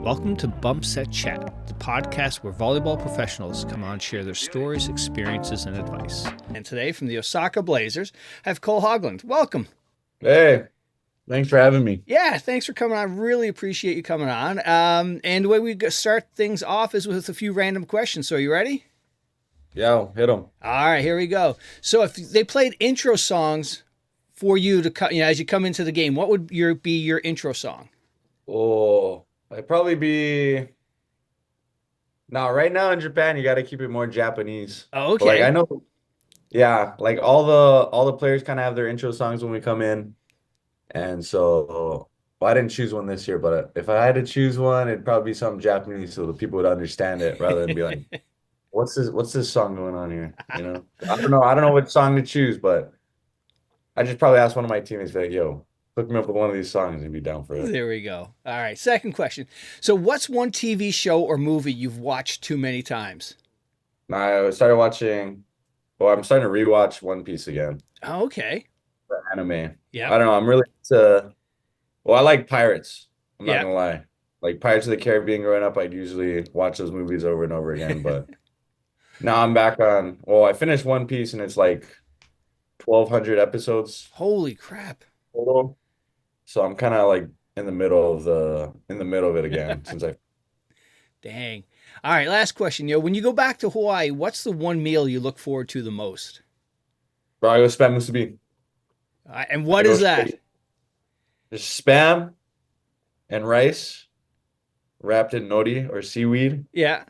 Welcome to Bump Set Chat, the podcast where volleyball professionals come on and share their stories, experiences, and advice. And today from the Osaka Blazers, I have Cole Hogland. Welcome. Hey, thanks for having me. Yeah, thanks for coming on. Really appreciate you coming on. And the way we start things off is with a few random questions. So are you ready? Yeah, hit them. All right, here we go. So if they played intro songs for you to, as you come into the game, what would be your intro song? Oh, I'd probably be now. Right now in Japan, you got to keep it more Japanese. Oh, But, okay. I know, yeah, all the players kind of have their intro songs when we come in, and so well, I didn't choose one this year, but if I had to choose one, it'd probably be something Japanese so the people would understand it rather than be like, "What's this song going on here?" I don't know what song to choose, but I just probably ask one of my teammates, like, "Yo, hook me up with one of these songs and be down for it." There we go. All right, second question. So what's one TV show or movie you've watched too many times? I started watching. Well, I'm starting to rewatch One Piece again. Oh, okay. The anime. Yeah. I don't know. I'm really into. Well, I like pirates. I'm not Yeah. gonna lie. Like Pirates of the Caribbean growing up, I'd usually watch those movies over and over again. But now I'm back on. Well, I finished One Piece and it's like 1,200 episodes Holy crap. total. So I'm kind of like in the middle of it again since I. Dang. All right, last question. When you go back to Hawaii, what's the one meal you look forward to the most? Bro, I go spam musubi. And I what go is that? straight. Just spam and rice wrapped in nori or seaweed. Yeah.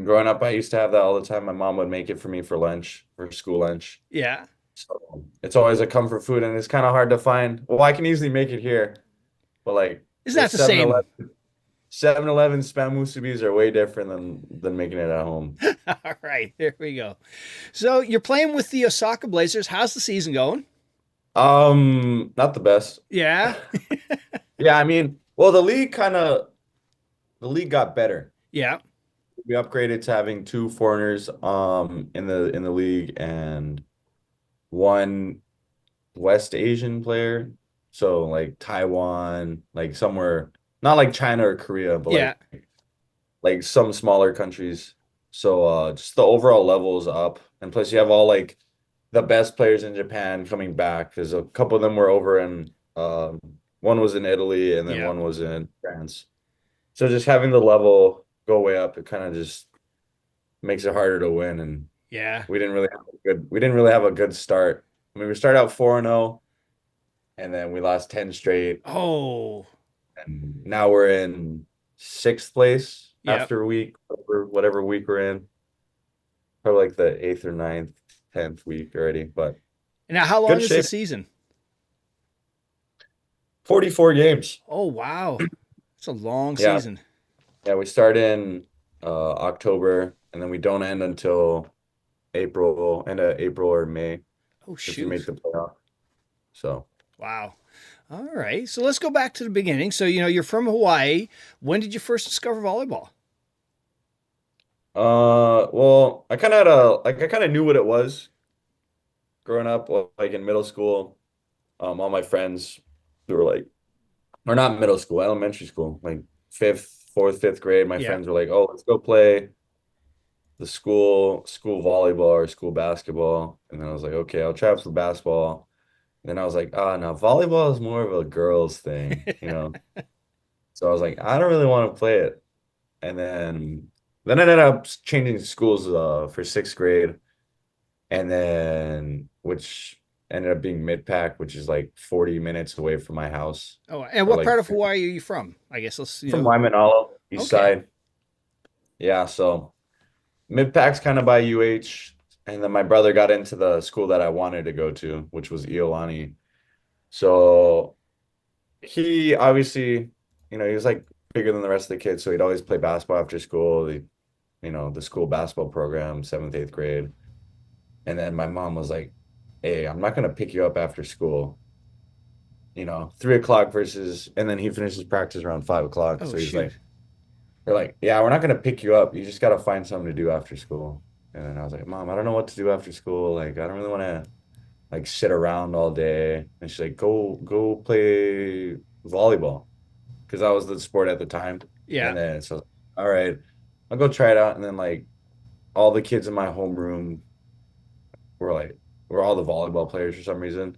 Growing up, I used to have that all the time. My mom would make it for me for lunch, for school lunch. Yeah. So it's always a comfort food, and it's kind of hard to find. Well, I can easily make it here, but like Isn't the that the same? 7-Eleven spam musubis are way different than making it at home. All right, there we go. So you're playing with the Osaka Blazers. How's the season going? Not the best. Yeah. Yeah, I mean, well, the league got better. Yeah. We upgraded to having two foreigners in the league and one West Asian player. So like Taiwan, like somewhere not like China or Korea, but Yeah. like some smaller countries. So just the overall level is up. And plus you have all like the best players in Japan coming back because a couple of them were over in one was in Italy and then Yeah. one was in France. So just having the level go way up, it kind of just makes it harder to win. And Yeah. we didn't really have a good start. I mean, we started out 4-0 and then we lost 10 straight. Oh. And now we're in sixth place Yeah. after week, whatever week we're in. Probably like the eighth or ninth, 10th week already. But Now, how long good is the shape. season? 44 games. Oh, wow. It's a long Yeah. season. Yeah, we start in October and then we don't end until end of April or May Oh, if we make shoot. the playoff. So, Wow. All right. So let's go back to the beginning. So, you're from Hawaii. When did you first discover volleyball? well, I kind of knew what it was growing up, like in middle school. All my friends who were like, or not middle school, elementary school, like fourth, fifth grade. My Yeah. friends were like, "Oh, let's go play the school volleyball or school basketball." And then I was like, "Okay, I'll try out for basketball." And then I was like, "Ah, now volleyball is more of a girls thing." So I was like, "I don't really want to play it." And then I ended up changing schools for sixth grade, and then which ended up being mid-pack, which is like 40 minutes away from my house. Oh, and Or what like part of Hawaii are you from? I guess let's, from Waimanalo, east Okay. side. Yeah, so mid-pack's kind of by UH. And then my brother got into the school that I wanted to go to, which was Iolani. So he obviously, he was like bigger than the rest of the kids. So he'd always play basketball after school, the school basketball program, seventh, eighth grade. And then my mom was like, "Hey, I'm not gonna pick you up after school. 3 o'clock versus," and then he finishes practice around 5 o'clock. Oh, So he's shoot. like, they're like, "Yeah, we're not gonna pick you up. You just gotta find something to do after school." And then I was like, "Mom, I don't know what to do after school. Like, I don't really want to like sit around all day." And she's like, "Go play volleyball." because that was the sport at the time. Yeah. And then so, all right, I'll go try it out. And then like all the kids in my homeroom were like were all the volleyball players for some reason.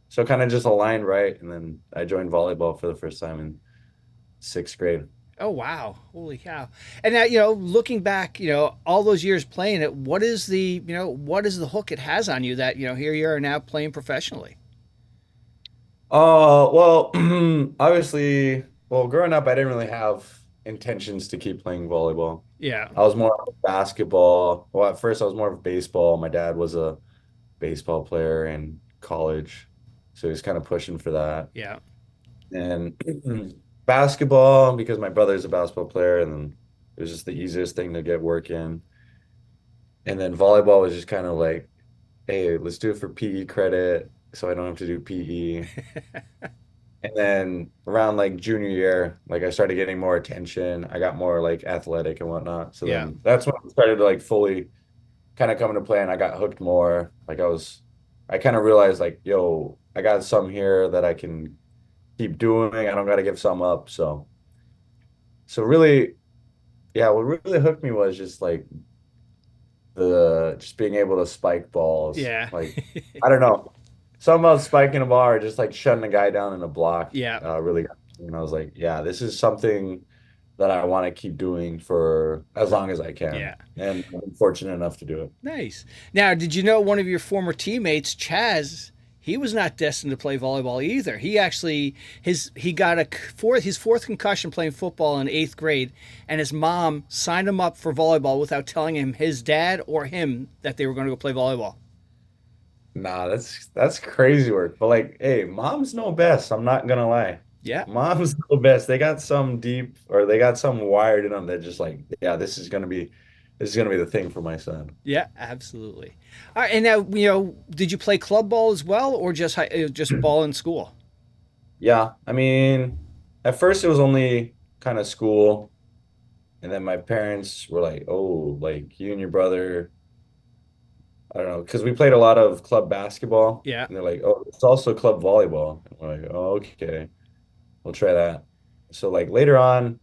So kind of just aligned right. And then I joined volleyball for the first time in sixth grade. Oh wow, holy cow! And now looking back, all those years playing it, what is the hook it has on you that here you are now playing professionally? Oh, well, obviously, well, growing up, I didn't really have intentions to keep playing volleyball. Yeah, I was more of basketball. Well, at first, I was more of baseball. My dad was a baseball player in college, so he was kind of pushing for that. yeah, And basketball, because my brother's a basketball player, and then it was just the easiest thing to get work in. And then volleyball was just kind of like, hey, let's do it for PE credit, so I don't have to do PE. And then around like junior year, like I started getting more attention. I got more like athletic and whatnot. So yeah, then that's when I started to like fully kind of come into play and I got hooked more. I kind of realized like, yo, I got some here that I can keep doing. I don't got to give some up. So really, yeah, what really hooked me was just like just being able to spike balls. yeah, Like, I don't know. Something about spiking a ball or just like shutting a guy down in a block yeah, really got me. And I was like, yeah, this is something that I want to keep doing for as long as I can. yeah. And I'm fortunate enough to do it. Nice. Now, did you know one of your former teammates, Chaz? He was not destined to play volleyball either. He actually he got his fourth concussion playing football in eighth grade, and his mom signed him up for volleyball without telling him his dad or him that they were going to go play volleyball. Nah, that's crazy work. But like, hey, moms know best. I'm not gonna lie. Yeah, Moms know best. They got some deep or they got some wired in them that just like, yeah, this is gonna be the thing for my son. yeah, absolutely. All right, and now did you play club ball as well, or just ball in school? Yeah, I mean, at first it was only kind of school, and then my parents were like, "Oh, like you and your brother, I don't know," because we played a lot of club basketball, Yeah, and they're like, "Oh, it's also club volleyball." And we're like, "Oh, okay, we'll try that." So like later on,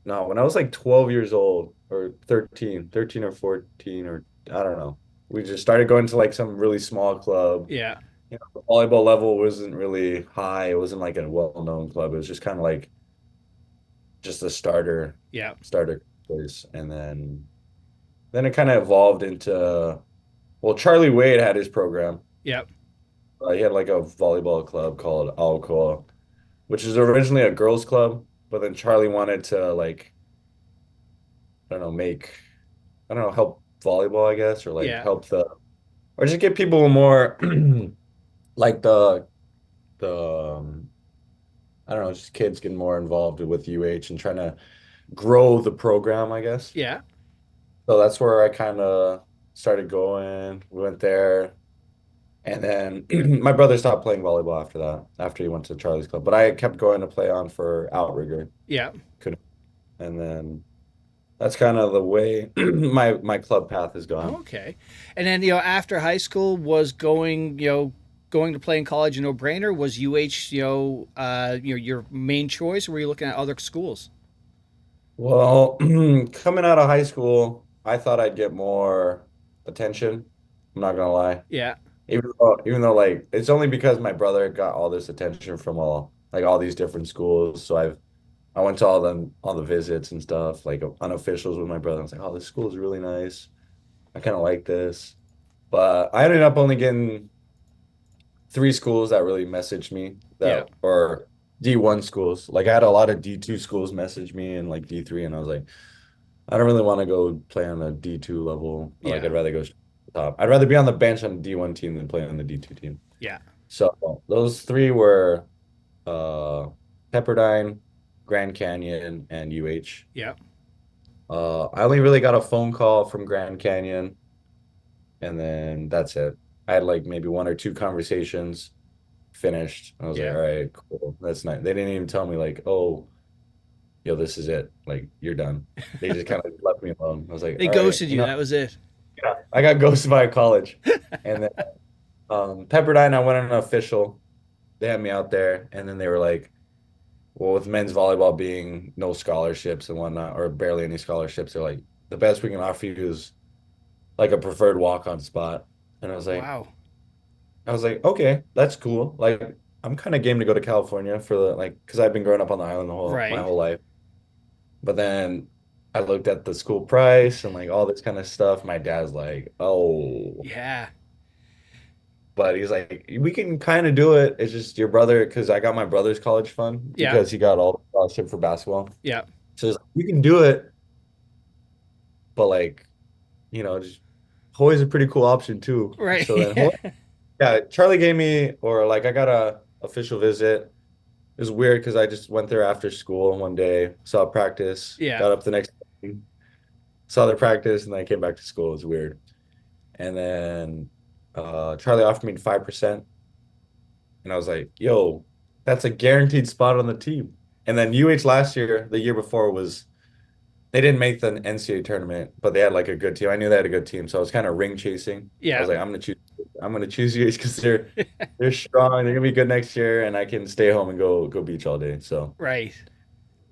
no, when I was like 12 years old or 13 or 14 or I don't know, we just started going to like some really small club. yeah, The volleyball level wasn't really high. It wasn't like a well-known club. It was just kind of like just a yeah, starter place. And then it kind of evolved into well, Charlie Wade had his program. yeah, He had like a volleyball club called Alcoa, which is originally a girls' club, but then Charlie wanted to like I don't know make I don't know help volleyball I guess or like yeah, help the or just get people more like the I don't know just kids getting more involved with UH and trying to grow the program I guess. yeah, So that's where I kind of started going. We went there. And then my brother stopped playing volleyball after that, after he went to Charlie's club. But I kept going to play on for Outrigger. yeah. Couldn't. And then that's kind of the way my club path has gone. Okay. And then after high school was going to play in college a no brainer. Was UH your main choice, or were you looking at other schools? Well, coming out of high school, I thought I'd get more attention. I'm not gonna lie. Yeah, Even though like it's only because my brother got all this attention from all these different schools. So I went to all the visits and stuff, like unofficials with my brother. I was like, oh, this school is really nice. I kind of like this. But I ended up only getting three schools that really messaged me yeah, that or D1 schools. Like I had a lot of D2 schools message me and like D3, and I was like, I don't really want to go play on the D2 level. Like yeah, I'd rather go straight to the top. I'd rather be on the bench on the D1 team than play on the D2 team. yeah, So those three were uh Pepperdine, Grand Canyon, and UH. yeah, I only really got a phone call from Grand Canyon, and then that's it. I had like maybe one or two conversations finished. I was like, yeah. all right, cool. That's nice. They didn't even tell me like, oh, yo, this is it. Like, you're done. They just kind of left me alone. I was like, They all right, ghosted you. That was it. yeah, I got ghosted by a college. And then Pepperdine, I went on an official. They had me out there, and then they were like, well, with men's volleyball being no scholarships and whatnot, or barely any scholarships, they're like, the best we can offer you is like a preferred walk-on spot. And Wow. I was like, okay, that's cool. Like, I'm kind of game to go to California for the like, because I've been growing up on the island my Right. whole life. But then I looked at the school price and like all this kind of stuff. My dad's like, oh, Yeah. but he's like, we can kind of do it. It's just your brother, because I got my brother's college fund Yeah. because he got all the scholarship for basketball. Yeah. So he's like, you can do it, but like, just Hawaii's a pretty cool option too. Right. So then Hawaii, yeah, Charlie gave me, or like I got a official visit. It was weird because I just went there after school one day, saw practice, Yeah. got up the next day, saw their practice, and then I came back to school. It was weird. And then Charlie offered me 5%. And I was like, yo, that's a guaranteed spot on the team. And then UH last year, the year before, they didn't make the NCAA tournament, but they had like a good team. I knew they had a good team, so I was kind of ring chasing. I Yeah. was like, I'm gonna choose UH because they're strong, they're gonna be good next year, and I can stay home and go beach all day. Right. So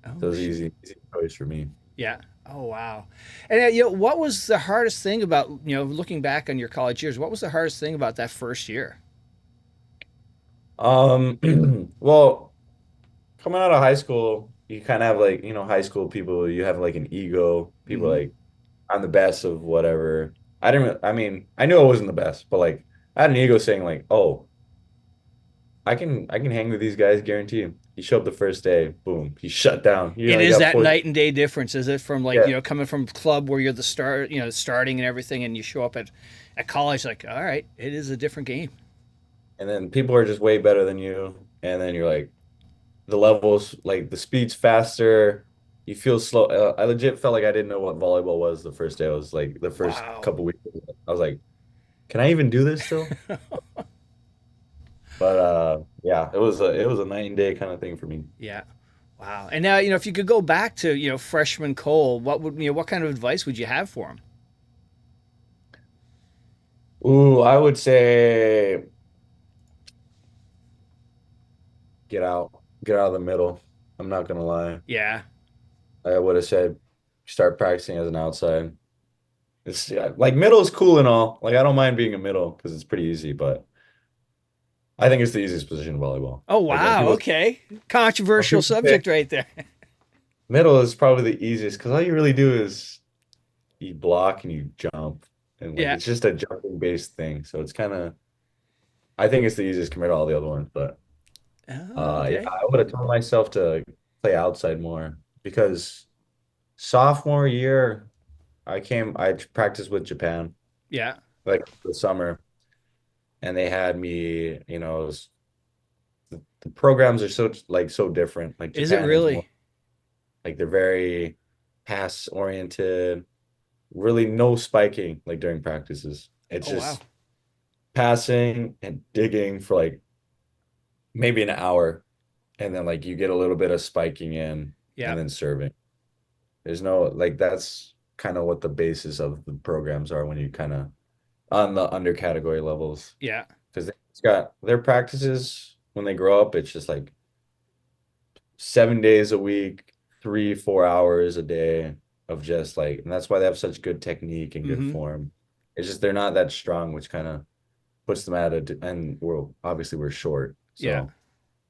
Oh, it was easy choice for me. yeah. Oh, wow. And what was the hardest thing about, looking back on your college years? What was the hardest thing about that first year? Um, well, coming out of high school, you kind of have like, high school people, you have like an ego. People Hmm. like, I'm the best of whatever. I mean, I knew I wasn't the best, but like I had an ego saying like, oh, I can hang with these guys, guarantee him. He showed up the first day, boom, he shut down. It He is got that 40. night and day difference, is it? From like, Yeah. coming from club where you're the start, starting and everything, and you show up at college, like, all right, it is a different game. And then people are just way better than you. And then you're like, the levels, like the speed's faster. You feel slow. I legit felt like I didn't know what volleyball was the first day. I was like, the first Wow. couple weeks, I was like, can I even do this still? But yeah, it was a night and day kind of thing for me. Yeah. Wow. And now, if you could go back to, freshman Cole, what kind of advice would you have for him? Ooh, I would say get out, get out of the middle. I'm not gonna lie. Yeah. I would have said start practicing as an outside. It's yeah, like middle is cool and all. Like I don't mind being a middle because it's pretty easy, but I think it's the easiest position in volleyball. Oh, Like wow. Okay. when Controversial people say subject right there. middle is probably the easiest because all you really do is you block and you jump, and like Yeah. it's just a jumping based thing. So it's kind of I think it's the easiest compared to all the other ones, but Oh, yeah, okay. I would have told myself to play outside more because sophomore year I practiced with Japan Yeah. like the summer, and they had me, the programs are so different. Like Is it Japan is more really? like they're very pass oriented, really no spiking like during practices. It's Oh, wow. just passing and digging for like maybe an hour, and then like you get a little bit of spiking in Yeah. and then serving. There's no like that's kind of what the basis of the programs are when you kind of on the under category levels Yeah. because it's got their practices when they grow up. It's just like 7 days a week, 3, 4 hours a day of just like, and that's why they have such good technique and good Hmm. form. It's just they're not that strong, which kind of puts them at and we're short, Yeah.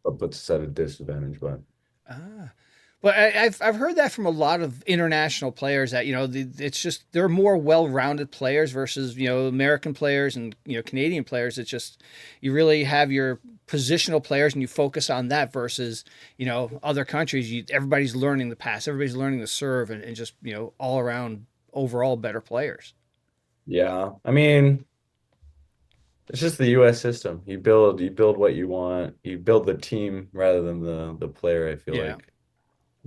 so it puts us at a disadvantage. But Ah. Well, I've heard that from a lot of international players that it's just they're more well-rounded players versus American players and Canadian players. It's just you really have your positional players and you focus on that versus other countries. Everybody's learning the pass, everybody's learning the serve, and just all around overall better players. yeah, I mean, it's just the U.S. system. You build what you want. You build the team rather than the player, I feel Yeah. like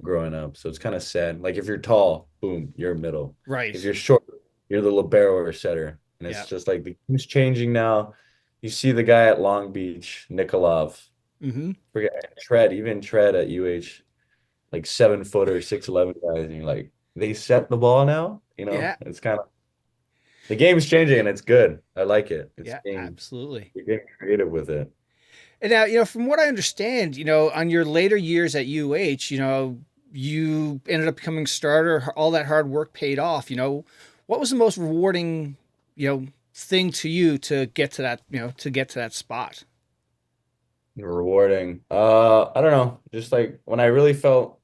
growing up. So it's kind of sad. Like if you're tall, boom, you're middle. If Right. you're short, you're the libero or setter. And Yeah. it's just like the game's changing now. You see the guy at Long Beach, Nikolov, Hmm. forget even Tread at UH, like 7 footer, 6'11" guys, and you're like, they set the ball now. Yeah. It's kind of the game's changing and it's good. I like it. It's Yeah. being Absolutely. you're getting creative with it. And now, from what I understand, on your later years at UH, you ended up becoming starter. All that hard work paid off. What was the most rewarding, thing to you to get to that, to get to that spot? Rewarding. I don't know. Just like when I really felt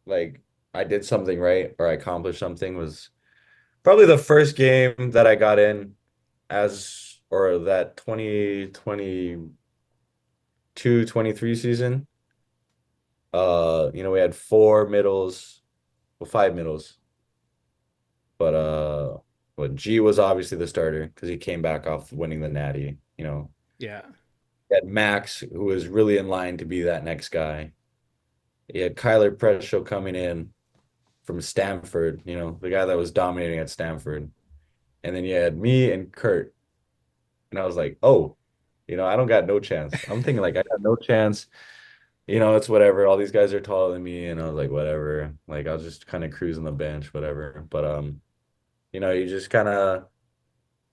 like I did something right or I accomplished something was probably the first game that I got in as or that 2022-23 season. We had four middles, well, five middles, but G was obviously the starter because he came back off winning the Natty. Yeah. He had Max, who was really in line to be that next guy. He had Kyler Presho coming in from Stanford, the guy that was dominating at Stanford. And then you had me and Kurt. And I was like, oh, I don't got no chance. I'm thinking like I got no chance. It's whatever. All these guys are taller than me. And I was like, whatever. Like I'll just kind of cruise on the bench, whatever. But you just kind of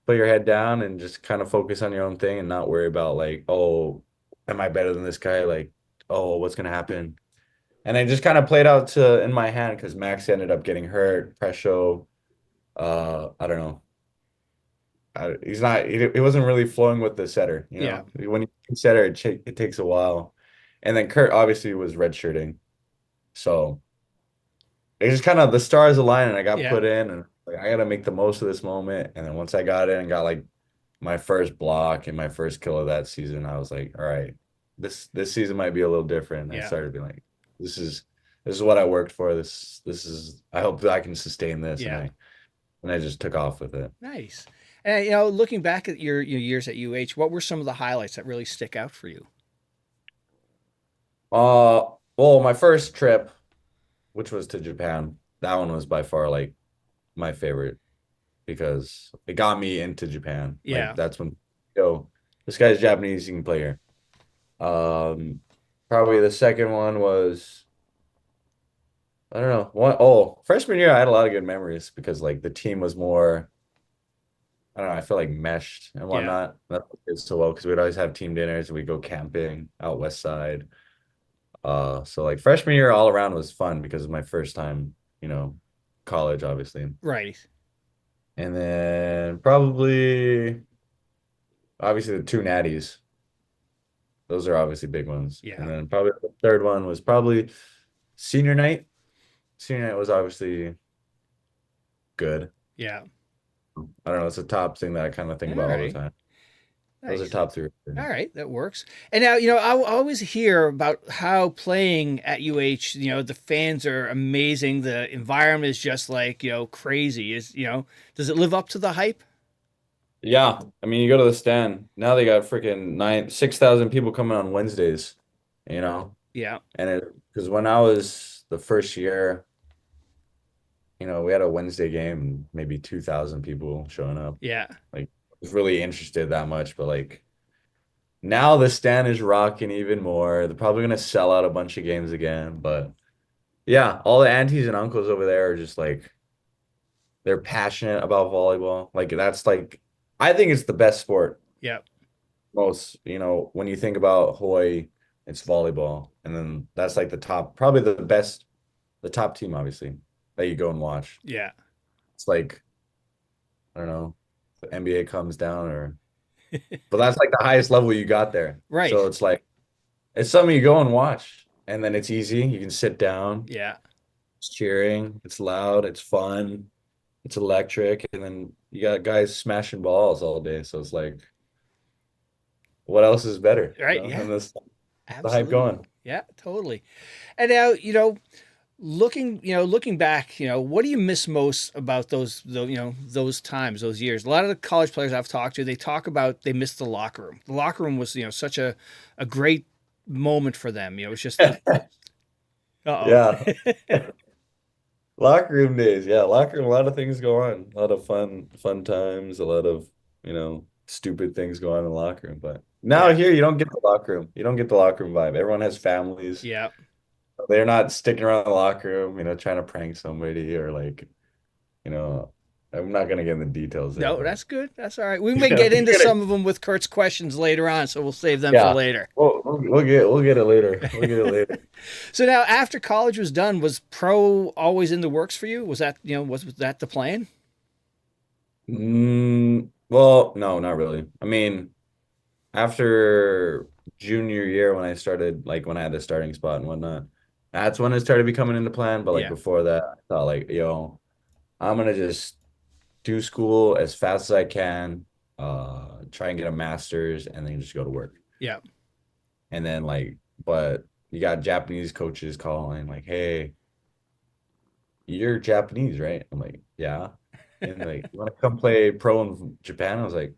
put your head down and just kind of focus on your own thing and not worry about like, oh, am I better than this guy? Like, oh, what's gonna happen? And it just kind of played out to in my hand because Max ended up getting hurt. Presho, I don't know. He's not. He wasn't really flowing with the setter. Yeah. When you setter, it takes a while. And then Kurt obviously was redshirting, so it just kind of the stars aligned, and I got Yeah. put in, and like I got to make the most of this moment. And then once I got in and got like my first block and my first kill of that season, I was like, all right, this season might be a little different. And I Yeah. started being like, this is what I worked for. This is I hope that I can sustain this, and Yeah. I just took off with it. Nice. And looking back at your years at UH, what were some of the highlights that really stick out for you? Well, my first trip, which was to Japan, that one was by far like my favorite because it got me into Japan. Like Yeah. that's when, this guy's Japanese, he can play here. Um, Probably the second one was, I don't know, freshman year I had a lot of good memories because like the team was more, I don't know, I feel like meshed and Yeah. whatnot. That did so well because we'd always have team dinners and we'd go camping out west side. So like freshman year all around was fun because of my first time, college, obviously. Right. And then probably obviously the two natties. Those are obviously big ones. And Yeah. then probably the third one was probably senior night. Senior night was obviously good. Yeah. I don't know, it's a top thing that I kind of think All about all the right. time. Those are Nice. top three. All right, that works. And now, I always hear about how playing at UH, the fans are amazing. The environment is just like, crazy. Does it live up to the hype? Yeah, I mean, you go to the stand now. They got freaking 6,000 people coming on Wednesdays, you know, Yeah. and it because when I was the first year, we had a Wednesday game, and maybe 2,000 people showing up. Yeah. Like, I was really interested that much, but like now the stand is rocking even more. They're probably gonna sell out a bunch of games again, but yeah, all the aunties and uncles over there are just like they're passionate about volleyball. Like that's like I think it's the best sport. Yeah. Most, when you think about Hawaii, it's volleyball. And then that's like the top, probably the top team, obviously, that you go and watch. Yeah. It's like, I don't know, the NBA comes down but that's like the highest level you got there. Right. So it's like, it's something you go and watch. And then it's easy. You can sit down, Yeah. it's cheering, it's loud, it's fun, it's electric. And then you got guys smashing balls all day. So it's like, what else is better? Right. Yeah. And this the hype Absolutely. going. Yeah, totally. And now, looking back, what do you miss most about those times, those years? A lot of the college players I've talked to, they talk about they miss the locker room. The locker room was, such a great moment for them. It's just uh-oh. Yeah. Locker room days. Yeah, locker room, a lot of things go on. A lot of fun times, a lot of, stupid things go on in the locker room. But now Yeah. here you don't get the locker room. You don't get the locker room vibe. Everyone has families. Yeah. They're not sticking around the locker room, trying to prank somebody or like, you know, I'm not gonna get in the details there, No, but that's good. That's all right. We may get into some of them with Kurt's questions later on, so we'll save them for yeah. later. We'll get it later. We'll get it later. So now, after college was done, was pro always in the works for you? Was that was that the plan? Well, no, not really. I mean, after junior year when I started, like when I had the starting spot and whatnot, that's when it started becoming into plan. But like Yeah, before that, I thought like, yo, I'm gonna just do school as fast as I can, try and get a master's, and then just go to work. yeah, And then like, but you got Japanese coaches calling like, hey, you're Japanese, right? I'm like, yeah. And like, you want to come play pro in Japan? I was like,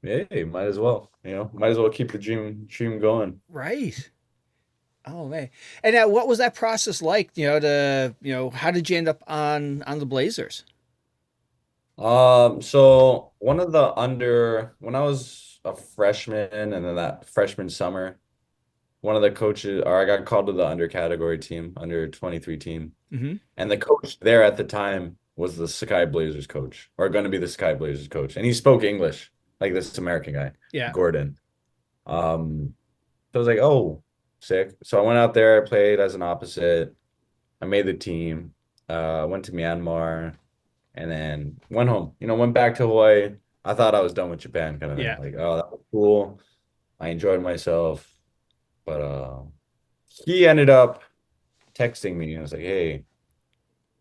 hey, might as well, might as well keep the dream going. right. Oh man. And now, what was that process like? To how did you end up on the Blazers? So one of the when I was a freshman and then that freshman summer, one of the coaches, or I got called to the under category team, under 23 team. Hmm. And the coach there at the time was the Sky Blazers coach, or going to be the Sky Blazers coach. And he spoke English, like this American guy, Yeah, Gordon. Um, so I was like, oh, sick. So I went out there, I played as an opposite. I made the team, went to Myanmar, and then went home. Went back to Hawaii. I thought I was done with Japan, kind of thing. yeah, Like, oh, that was cool. I enjoyed myself. But he ended up texting me. I was like, hey,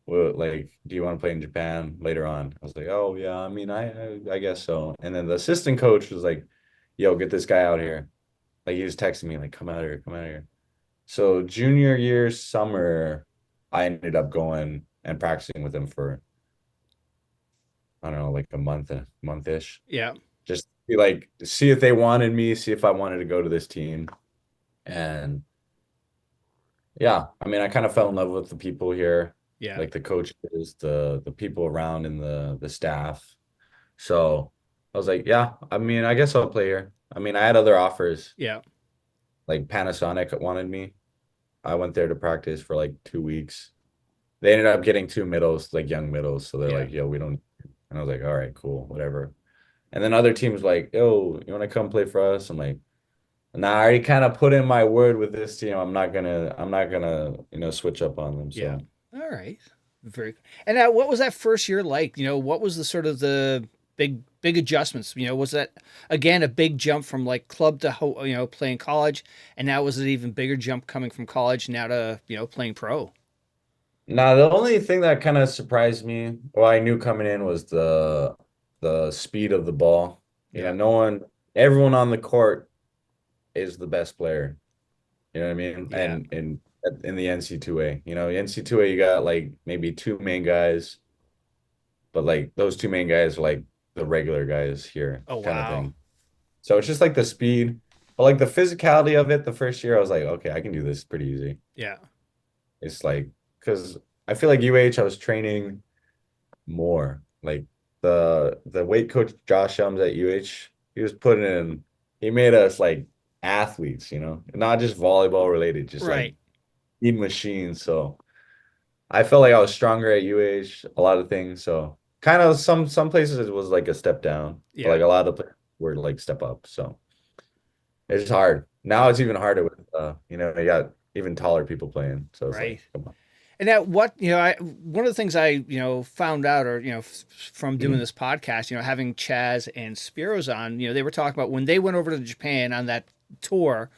well, like, do you want to play in Japan later on? I was like, oh yeah, I mean, I guess so. And then the assistant coach was like, yo, get this guy out here. Like he was texting me, like, come out here, come out here. So junior year summer, I ended up going and practicing with him for, I don't know, like a month-ish. yeah, Just be like, see if they wanted me, see if I wanted to go to this team. And yeah, I mean, I kind of fell in love with the people here, yeah, like the coaches, the people around and the staff. So I was like, yeah, I mean, I guess I'll play here. I mean, I had other offers, yeah, like Panasonic wanted me. I went there to practice for like 2 weeks. They ended up getting two middles, like young middles. So they're yeah. like, yo, we don't. And I was like, all right, cool, whatever. And then other teams like, yo, you want to come play for us? I'm like, nah, I already kind of put in my word with this team. I'm not gonna, switch up on them. Yeah. So All right. Very. And now, what was that first year like? What was the sort of the big adjustments? Was that again a big jump from like club to playing college, and now was it even bigger jump coming from college now to playing pro? now the only thing that kind of surprised me, well, I knew coming in was the speed of the ball. Yeah. Everyone on the court is the best player. You know what I mean? Yeah. And in the NC2A, NC2A, you got like maybe two main guys, but like those two main guys are like the regular guys here, Oh kind of wow. thing. So it's just like the speed, but like the physicality of it. The first year, I was like, okay, I can do this pretty easy. Yeah. It's like because I feel like I was training more. Like the weight coach Josh Helms at UH, he was putting in, he made us like athletes, not just volleyball related, just like Right. eat machines. So I felt like I was stronger at UH, a lot of things. So kind of some places it was like a step down, but Yeah. like a lot of places were like step up. So it's hard. Now it's even harder with you got even taller people playing. So it's like, Right. come on. And now, one of the things I found out, or from doing this podcast, having Chaz and Spiros on, they were talking about when they went over to Japan on that tour.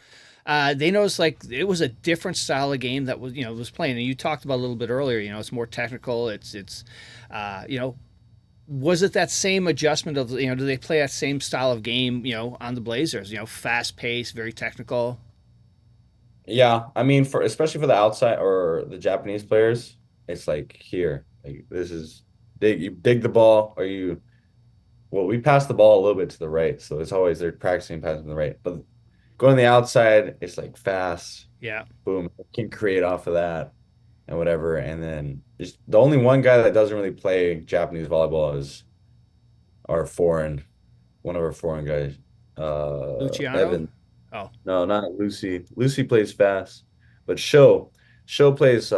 They noticed like it was a different style of game that was playing, and you talked about a little bit earlier. It's more technical. It's was it that same adjustment of do they play that same style of game on the Blazers? Fast paced, very technical. Yeah, I mean for especially for the outside or the Japanese players, it's like here, like this is you dig the ball or well, we pass the ball a little bit to the right, so it's always they're practicing passing to the right. But going the outside, it's like fast, Yeah. boom, can create off of that and whatever. And then just the only one guy that doesn't really play Japanese volleyball is our one of our foreign guys, Luciano. Evan. Oh. No, not Lucy. Lucy plays fast, but Sho plays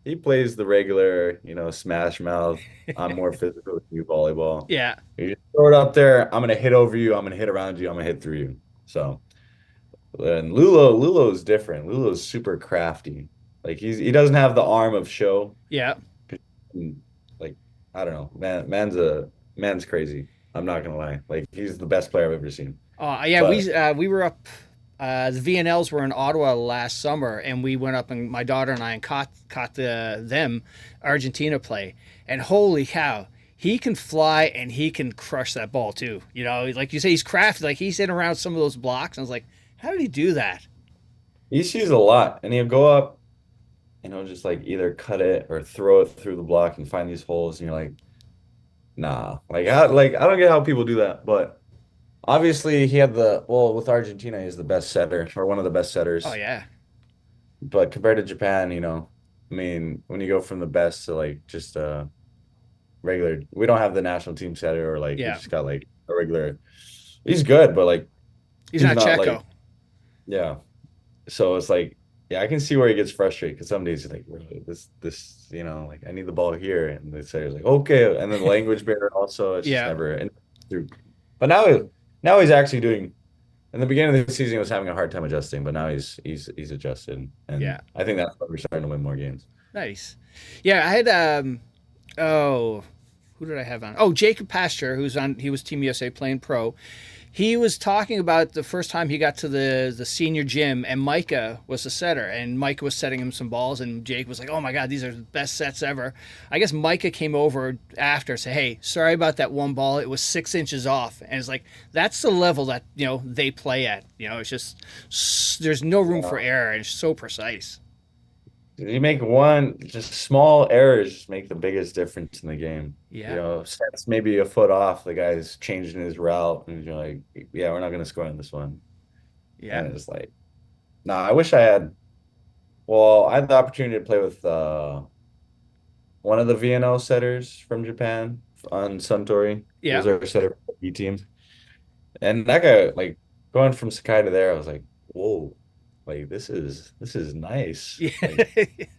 he plays the regular, smash mouth. I'm more physical with you volleyball. Yeah. You just throw it up there. I'm gonna hit over you. I'm gonna hit around you. I'm gonna hit through you. So, and Lulo is different. Lulo's super crafty. Like he doesn't have the arm of Sho. Yeah. Like I don't know, man's crazy. I'm not gonna lie. Like he's the best player I've ever seen. Yeah, But we were up. The VNLs were in Ottawa last summer, and we went up, and my daughter and I and caught them Argentina play. And holy cow, he can fly and he can crush that ball too. You know, like you say, he's crafty. Like he's in around some of those blocks, and I was like, how did he do that? he sees a lot, and he'll go up and he'll just like either cut it or throw it through the block and find these holes, and you're like, nah. Like I don't get how people do that, but. Obviously, he had with Argentina, he's the best setter or one of the best Oh setters. yeah, But compared to Japan, I mean, when you go from the best to like just regular, we don't have the national team setter or like we yeah. just got like a regular. He's good, but like He's he's not not like Checo. yeah. So it's like yeah, I can see where he gets frustrated because some days he's like, really, this, like I need the ball here, and the setter's like, okay, and then the language barrier also, it's just Yeah, never and through. But now he's actually doing. In the beginning of the season, he was having a hard time adjusting, but now he's adjusted, and yeah. I think that's why we're starting to win more games. Nice. Yeah, I had oh, who did I have on? Oh, Jacob Pasture, he was Team USA playing pro. He was talking about the first time he got to the senior gym, and Micah was the setter, and Micah was setting him some balls, and Jake was like, "Oh my God, these are the best sets ever." I guess Micah came over after and said, "Hey, sorry about that one ball. It was 6 inches off," and it's like that's the level that they play at. It's just there's no room for error, and it's so precise. You make one just small errors just make the biggest difference in the game. Yeah, Sets maybe a foot off, the guy's changing his route, and you're like, yeah, we're not going to score on this one. yeah, And it's like, nah, I wish I had. Well, I had the opportunity to play with one of the VNL setters from Japan on Suntory. He yeah, was our setter for the B team. And that guy, like going from Sakai to there, I was like, whoa, like this is nice. yeah, Like,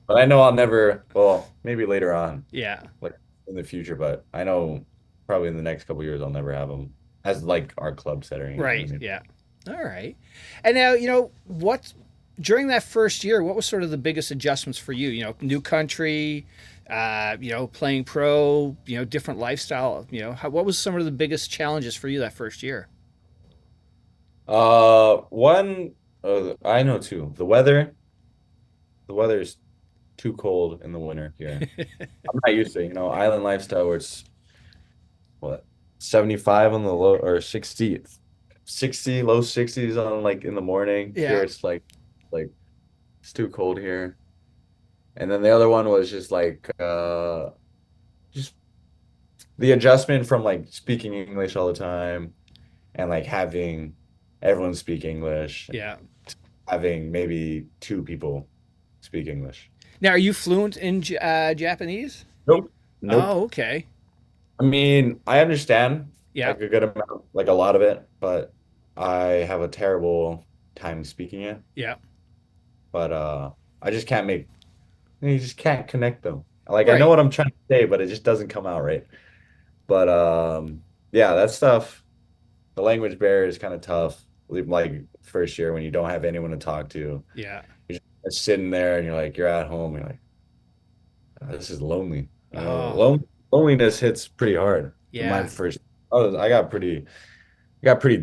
but I know I'll never, well, maybe later on, yeah. like in the future, but I know probably in the next couple years I'll never have him as like our club setter. You know what I Right. mean? Yeah. All right. And now, what during that first year, what was sort of the biggest adjustments for you? New country, playing pro, different lifestyle. What was some of the biggest challenges for you that first year? One, I know two. The weather is too cold in the winter here. I'm not used to it, island lifestyle where it's what 75 on the low or 60 low 60s on like in the morning. Here Yeah. it's like it's too cold here. And then the other one was just like just the adjustment from like speaking English all the time and like having everyone speak English, Yeah. having maybe two people speak English. Now, are you fluent in Japanese? Nope. Nope. Oh, okay. I mean, I understand Yeah. like a good amount, like a lot of it, but I have a terrible time speaking it. Yeah. But I just can't you just can't connect them. Like I know Right. what I'm trying to say, but it just doesn't come out right. But yeah, that stuff, the language barrier is kind of tough. Like first year when you don't have anyone to talk to, Yeah. you're just sitting there and you're at home, you're like, "Oh, this is lonely." Oh, Loneliness hits pretty hard. In my yeah. first, I got pretty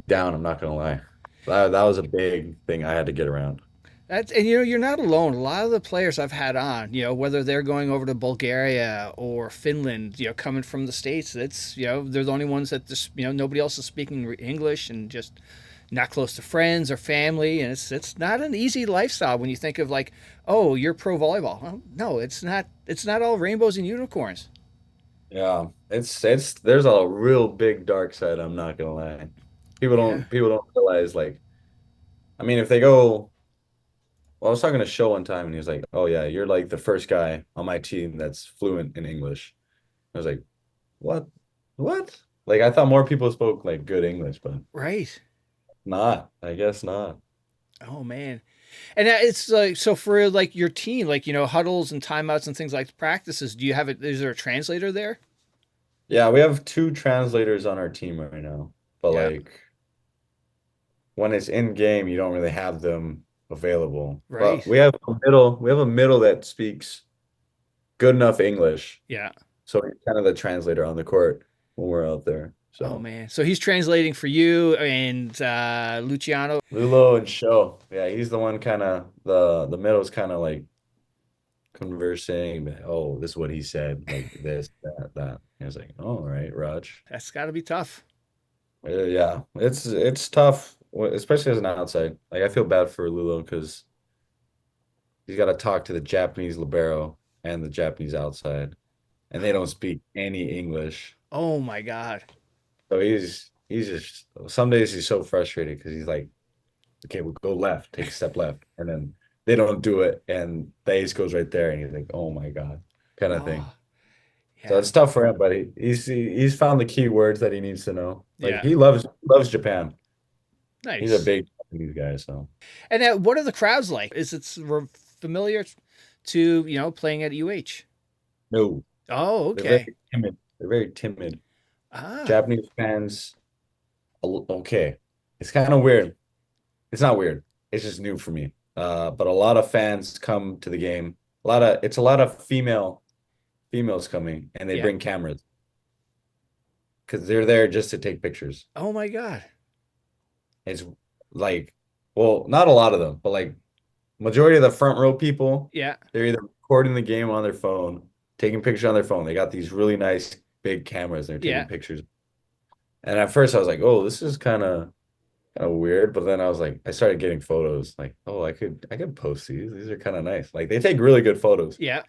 down. I'm not gonna lie. That was a big thing I had to get around. And you're not alone. A lot of the players I've had on, whether they're going over to Bulgaria or Finland, coming from the States, it's, they're the only ones that just, nobody else is speaking English and just not close to friends or family. And it's not an easy lifestyle when you think of like, oh, you're pro volleyball. Well, no, it's not all rainbows and unicorns. Yeah, it's there's a real big dark side. I'm not gonna lie. People Yeah. don't people don't realize like, I mean, if they go. Well, I was talking to Sho one time, and he was like, "Oh yeah, you're like the first guy on my team that's fluent in English." I was like, "What? What?" Like I thought more people spoke like good English, but Right. not. I guess not. Oh man. And it's like, so for like your team, like, huddles and timeouts and things like practices, do you have it? Is there a translator there? Yeah, we have two translators on our team right now, but Yeah. like when it's in game, you don't really have them available. But Right. we have a middle that speaks good enough English. Yeah. So he's kind of the translator on the court when we're out there. Oh So man. So he's translating for you and Luciano. LuLo and Sho, yeah, he's the one kind of the middle's kind of like conversing. But, oh, this is what he said, like this, that, that. He was like, oh, all right, Raj. That's got to be tough. Yeah, it's tough, especially as an outside. Like I feel bad for LuLo because he's got to talk to the Japanese libero and the Japanese outside, and they don't speak any English. Oh my God. So he's just some days he's so frustrated because he's like, okay, we'll go left, take a step left, and then they don't do it, and the ace goes right there, and he's like, oh my God, kind of thing. Oh So yeah. it's tough for him, but he's found the key words that he needs to know. Like Yeah. he loves Japan. He's a Nice. big Japanese guy, so. And what are the crowds like? Is it familiar to, playing at UH? No, Oh, they're okay. very timid. They're very timid. Ah, Japanese fans, okay, it's kind of weird. It's not weird. It's just new for me. But a lot of fans come to the game. It's a lot of females coming, and they yeah. bring cameras because they're there just to take pictures. Oh my God. It's like, well, not a lot of them, but like majority of the front row people, Yeah. they're either recording the game on their phone, taking pictures on their phone. They got these really nice big cameras. They're taking Yeah. pictures. And at first I was like, oh, this is kind of weird. But then I was like, I started getting photos. Like, oh, I could post these. These are kind of nice. Like they take really good photos. Yeah.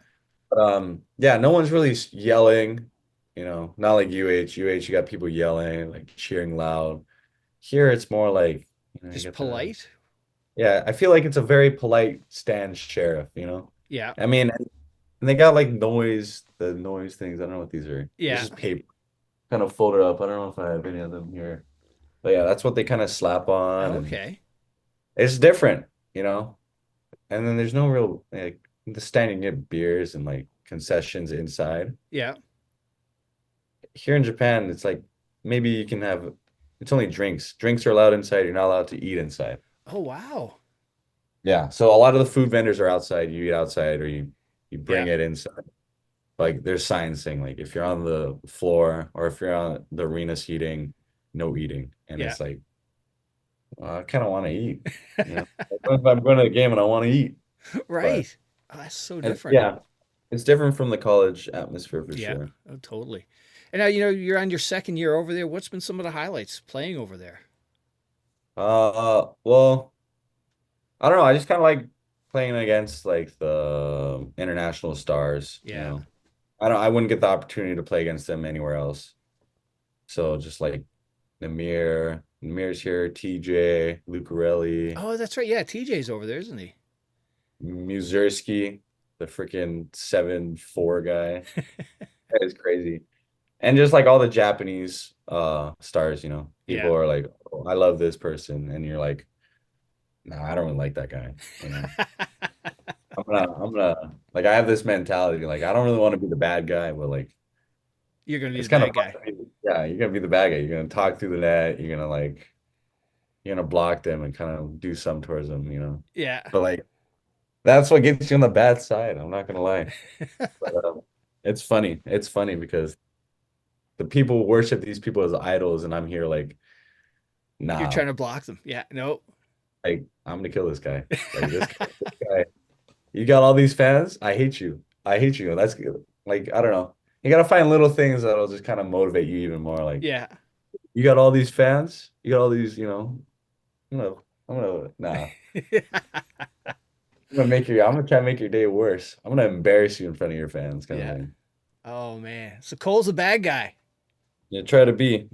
But yeah, no one's really yelling. Not like UH. UH, you got people yelling, like cheering loud. Here it's more like, you Just get the polite. yeah, I feel like it's a very polite stand sheriff. Yeah. I mean, and they got like the noise things. I don't know what these are. It's Yeah. just paper kind of folded up. I don't know if I have any of them here. But yeah, that's what they kind of slap on, and Okay. it's different, you know. And then there's no real like the standing get beers and like concessions inside. Yeah. Here in Japan, it's like maybe you can have it's only drinks. Drinks are allowed inside. You're not allowed to eat inside. Oh wow. Yeah. So a lot of the food vendors are outside. You eat outside or you Yeah. bring it inside. Like there's signs saying like if you're on the floor or if you're on the arena seating, no eating. And Yeah. it's like, well, I kind of want to eat. You know, if I'm going to the game and I want to eat. But Right. Oh, that's so and different. yeah, it's different from the college atmosphere for Yeah. sure. Oh, totally. And now, you're on your second year over there. What's been some of the highlights playing over there? Well, I don't know. I just kind of like playing against like the international stars, you Yeah. know. I wouldn't get the opportunity to play against them anywhere else. So just like Namir's here, TJ, Lucarelli, Oh, that's right. Yeah, TJ's over there, isn't he? Musierski, the freaking 7'4" guy. That is crazy. And just like all the Japanese stars, Yeah. people are like, oh, I love this person. And you're like, no, I don't really like that guy. You know, I'm gonna like I have this mentality, like I don't really want to be the bad guy, but like You're gonna be it's the kind of bad fun guy. to be, yeah, you're gonna be the bad guy. You're gonna talk through the net, you're gonna block them and kind of do some towards them. Yeah. But like that's what gets you on the bad side. I'm not gonna lie. But it's funny. It's funny because the people worship these people as idols, and I'm here like, You're nah, trying to block them. Yeah. No. like I'm gonna kill this guy. Like this guy, you got all these fans. I hate you. I hate you. That's good. Like I don't know. You gotta find little things that'll just kind of motivate you even more. Like Yeah. you got all these fans. You got all these. Nah. I'm gonna try to make your day worse. I'm gonna embarrass you in front of your fans, kind of Yeah. thing. Oh man. So Cole's a bad guy. Yeah, try to be.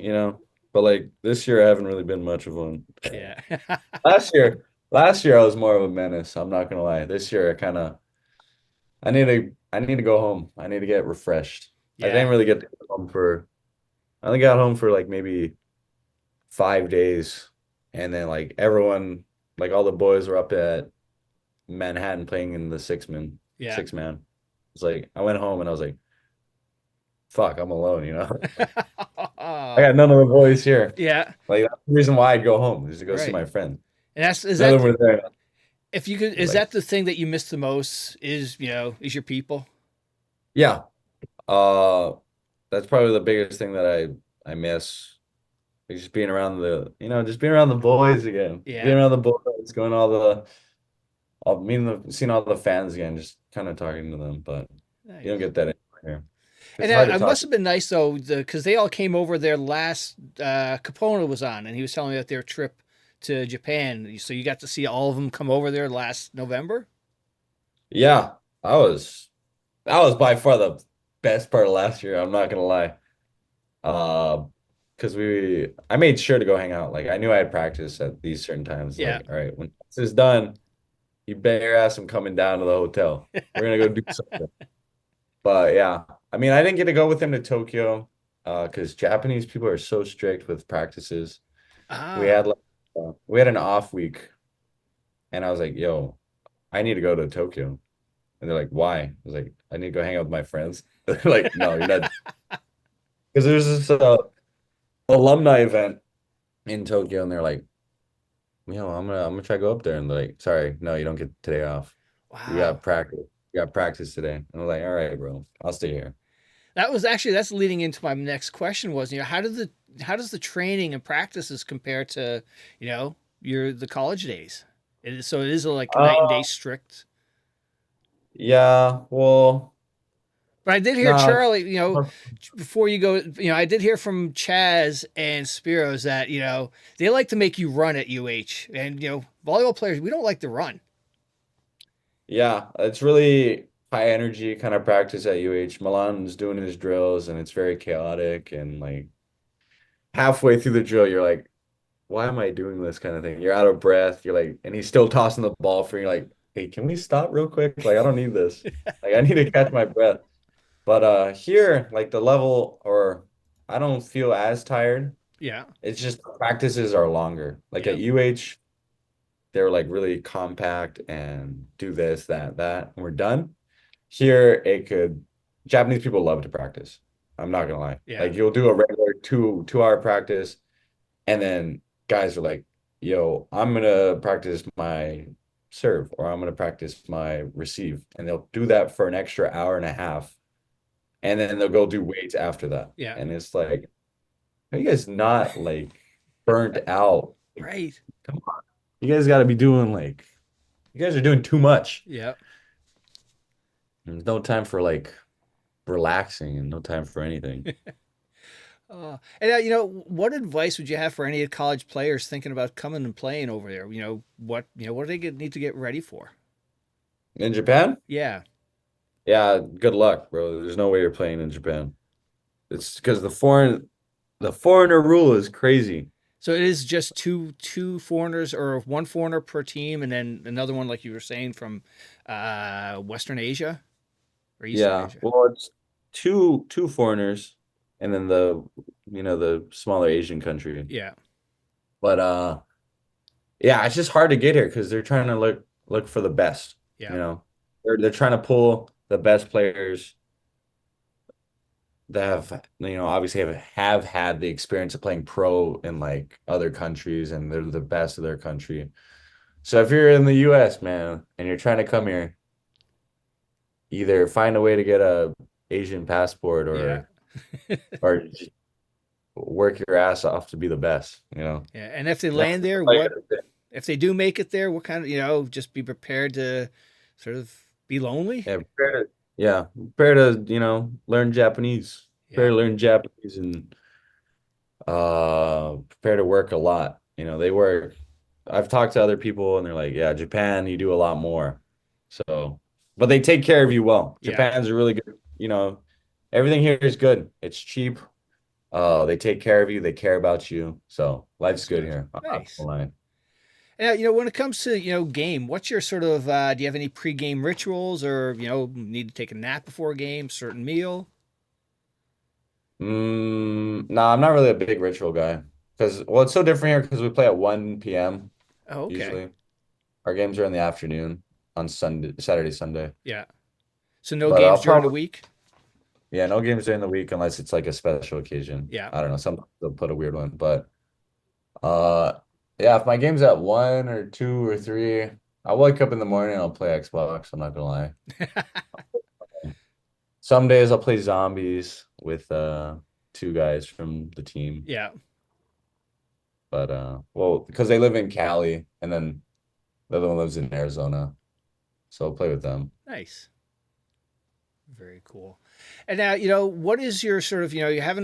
But like this year, I haven't really been much of one. Yeah. Last year I was more of a menace. I'm not gonna lie. This year I need to go home. I need to get refreshed. I Yeah. didn't really get to go home I only got home for like maybe 5 days, and then like everyone, like all the boys were up at Manhattan playing in the Yeah. 6 man. It's like I went home and I was like, fuck, I'm alone, you know? I got none of the boys here. Yeah. Like that's the reason why I'd go home is to go see Right. my friends. And that's is None of that them were there. if you could It's is like, that the thing that you miss the most is is your people? yeah. Uh that's probably the biggest thing that I miss. Like just being around just being around the boys again. Yeah. Being around the boys, going all meeting seeing all the fans again, just kind of talking to them. But you don't Nice. get that anymore here. And It's hard to it talk. must have been nice though, because they all came over there last. Capone was on, and he was telling me about their trip to Japan. So you got to see all of them come over there last November. Yeah, I was that was by far the best part of last year. I'm not gonna lie. Uh, because I made sure to go hang out. Like I knew I had practice at these certain times. Yeah. Like, all right, when this is done, you bet your ass I'm coming down to the hotel. We're gonna go do something. But yeah, I mean, I didn't get to go with him to Tokyo, because Japanese people are so strict with practices. We Ah. had like we had an off week, and I was like, "Yo, I need to go to Tokyo." And they're like, "Why?" I was like, "I need to go hang out with my friends." They're like, "No, you're not," because there's this alumni event in Tokyo, and they're like, I'm gonna try to go up there," and they're like, "Sorry, no, you don't get today off. You Wow. got practice. You got practice today." And I'm like, "All right, bro, I'll stay here." That's leading into my next question was, how does the training and practices compare to, the college days? So it is like night and day Uh, strict. yeah, well, But I did hear no, Charlie, before you go, I did hear from Chaz and Spiros that, they like to make you run at UH. And, volleyball players, we don't like to run. yeah, it's really high energy kind of practice at UH. Milan's doing his drills, and it's very chaotic, and like halfway through the drill, you're like, why am I doing this kind of thing? You're out of breath. You're like, and he's still tossing the ball for you. You're like, hey, can we stop real quick? Like, I don't need this. Like, I need to catch my breath. But here, like the level, or I don't feel as tired. Yeah. It's just practices are longer. Like at Yeah. UH, they're like really compact and do this, that, that, and we're done. Here, Japanese people love to practice. I'm not gonna lie. Yeah. Like you'll do a regular two-hour practice, and then guys are like, yo, I'm gonna practice my serve or I'm gonna practice my receive. And they'll do that for an extra hour and a half. And then they'll go do weights after that. Yeah. And it's like, are you guys not like burnt out? Like, Right. come on. You guys gotta be doing like you guys are doing too much. Yeah. There's no time for like relaxing and no time for anything. And what advice would you have for any college players thinking about coming and playing over there? What do they need to get ready for? In Japan? Yeah. Yeah, good luck, bro. There's no way you're playing in Japan. It's because the foreigner rule is crazy. So it is just two foreigners or one foreigner per team, and then another one, like you were saying, from Western Asia or Eastern Yeah. Asia. Well, it's two foreigners and then the smaller Asian country. Yeah. But yeah, it's just hard to get here because they're trying to look for the best, you Yeah. know. They're trying to pull the best players that obviously have had the experience of playing pro in like other countries and they're the best of their country. So if you're in the US, man, and you're trying to come here, either find a way to get a Asian passport Yeah. or just work your ass off to be the best, you know. Yeah. And if they That's land there, like if they do make it there? What kind of, just be prepared to sort of be lonely. yeah, prepare to learn Japanese. Prepare Yeah. to learn Japanese and prepare to work a lot. They work. I've talked to other people and they're like, yeah, Japan, you do a lot more. So, but they take care of you well. Yeah. Japan's a really good, everything here is good. It's cheap. They take care of you. They care about you. So life's That's good good. here. I'm not Nice. gonna lie. Now, when it comes to, game, what's your sort of, do you have any pre-game rituals or, need to take a nap before a game, certain meal? No, I'm not really a big ritual guy. Well, it's so different here because we play at 1 p.m. Oh, okay. usually. Our games are in the afternoon. on Sunday, Saturday, Sunday. Yeah. So no But games I'll during the probably week? yeah, no games during the week unless it's like a special occasion. Yeah. I don't know. Some they'll put a weird one, but yeah, if my game's at 1 or 2 or 3, I'll wake up in the morning and I'll play Xbox. I'm not gonna lie. Some days I'll play zombies with two guys from the team. Yeah. But well, because they live in Cali and then the other one lives in Arizona. So I'll play with them. Nice. Very cool. And now, what is your sort of, you have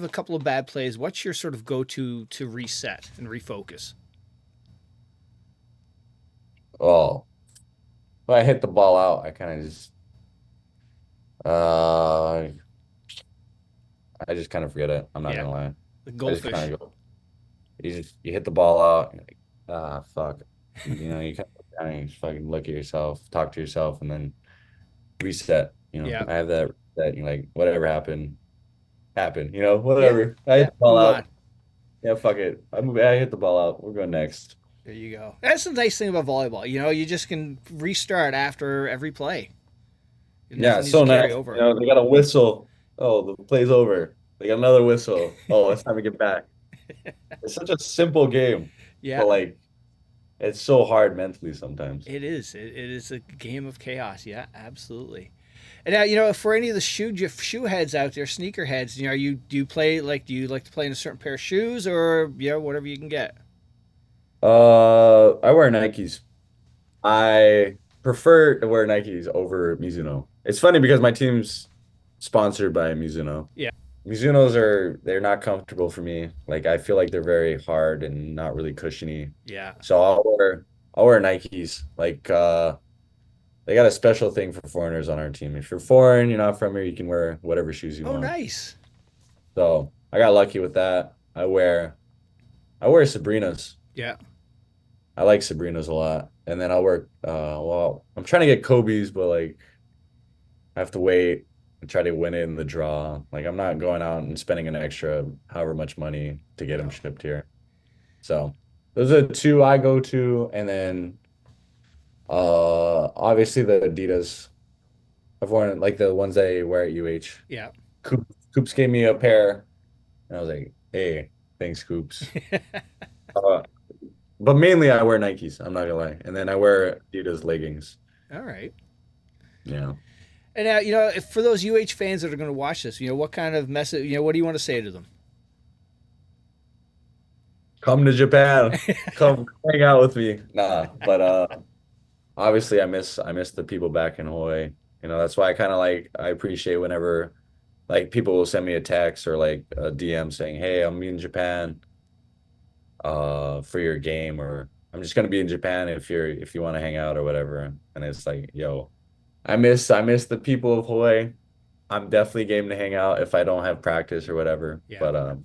a couple of bad plays. What's your sort of go-to to reset and refocus? Oh, when I hit the ball out, I kind of just uh I just kind of forget it. I'm not Yeah. gonna lie. The I just goldfish. kind of go. You hit the ball out. You're like, fuck. You kind of just fucking look at yourself, talk to yourself, and then reset. Yeah. I have that. You're like, whatever happened, happened. Yeah. Whatever. I hit Yeah. the ball Move on. out. Yeah, fuck it. I hit the ball out. We're going next. There you go. That's the nice thing about volleyball. You just can restart after every play. Yeah, Nothing it's needs to so carry nice. over. They got a whistle. Oh, the play's over. They got another whistle. Oh, it's time to get back. It's such a simple game, Yeah. but like it's so hard mentally sometimes. It is. It is a game of chaos. Yeah, absolutely. And now, for any of the shoe heads out there, sneaker heads, do you like to play in a certain pair of shoes or whatever you can get? I wear Nikes. I prefer to wear Nikes over Mizuno. It's funny because my team's sponsored by Mizuno. Yeah. They're not comfortable for me. Like I feel like they're very hard and not really cushiony. Yeah. So I'll wear Nikes. Like they got a special thing for foreigners on our team. If you're foreign, you're not from here, you can wear whatever shoes you Oh, want. nice. So I got lucky with that. I wear Sabrina's. Yeah. I like Sabrina's a lot. And then I'll wear well, I'm trying to get Kobe's, but like I have to wait and try to win it in the draw. Like I'm not going out and spending an extra however much money to get them No. shipped here. So those are the two I go to, and then obviously the Adidas. I've worn like the ones I wear at UH. Yeah. Coops gave me a pair, and I was like, "Hey, thanks, Coops." Uh, but mainly I wear Nikes. I'm not gonna lie, and then I wear Adidas leggings. All right. Yeah. And now, if for those UH fans that are going to watch this, what kind of message, what do you want to say to them? Come to Japan. Come hang out with me. Nah, but obviously I miss the people back in Hawaii. That's why I appreciate whenever like people will send me a text or like a DM saying, "Hey, I'm in Japan for your game," or "I'm just gonna be in Japan if you want to hang out or whatever." And it's like, yo, I miss the people of Hawaii. I'm definitely game to hang out if I don't have practice or whatever. Yeah. But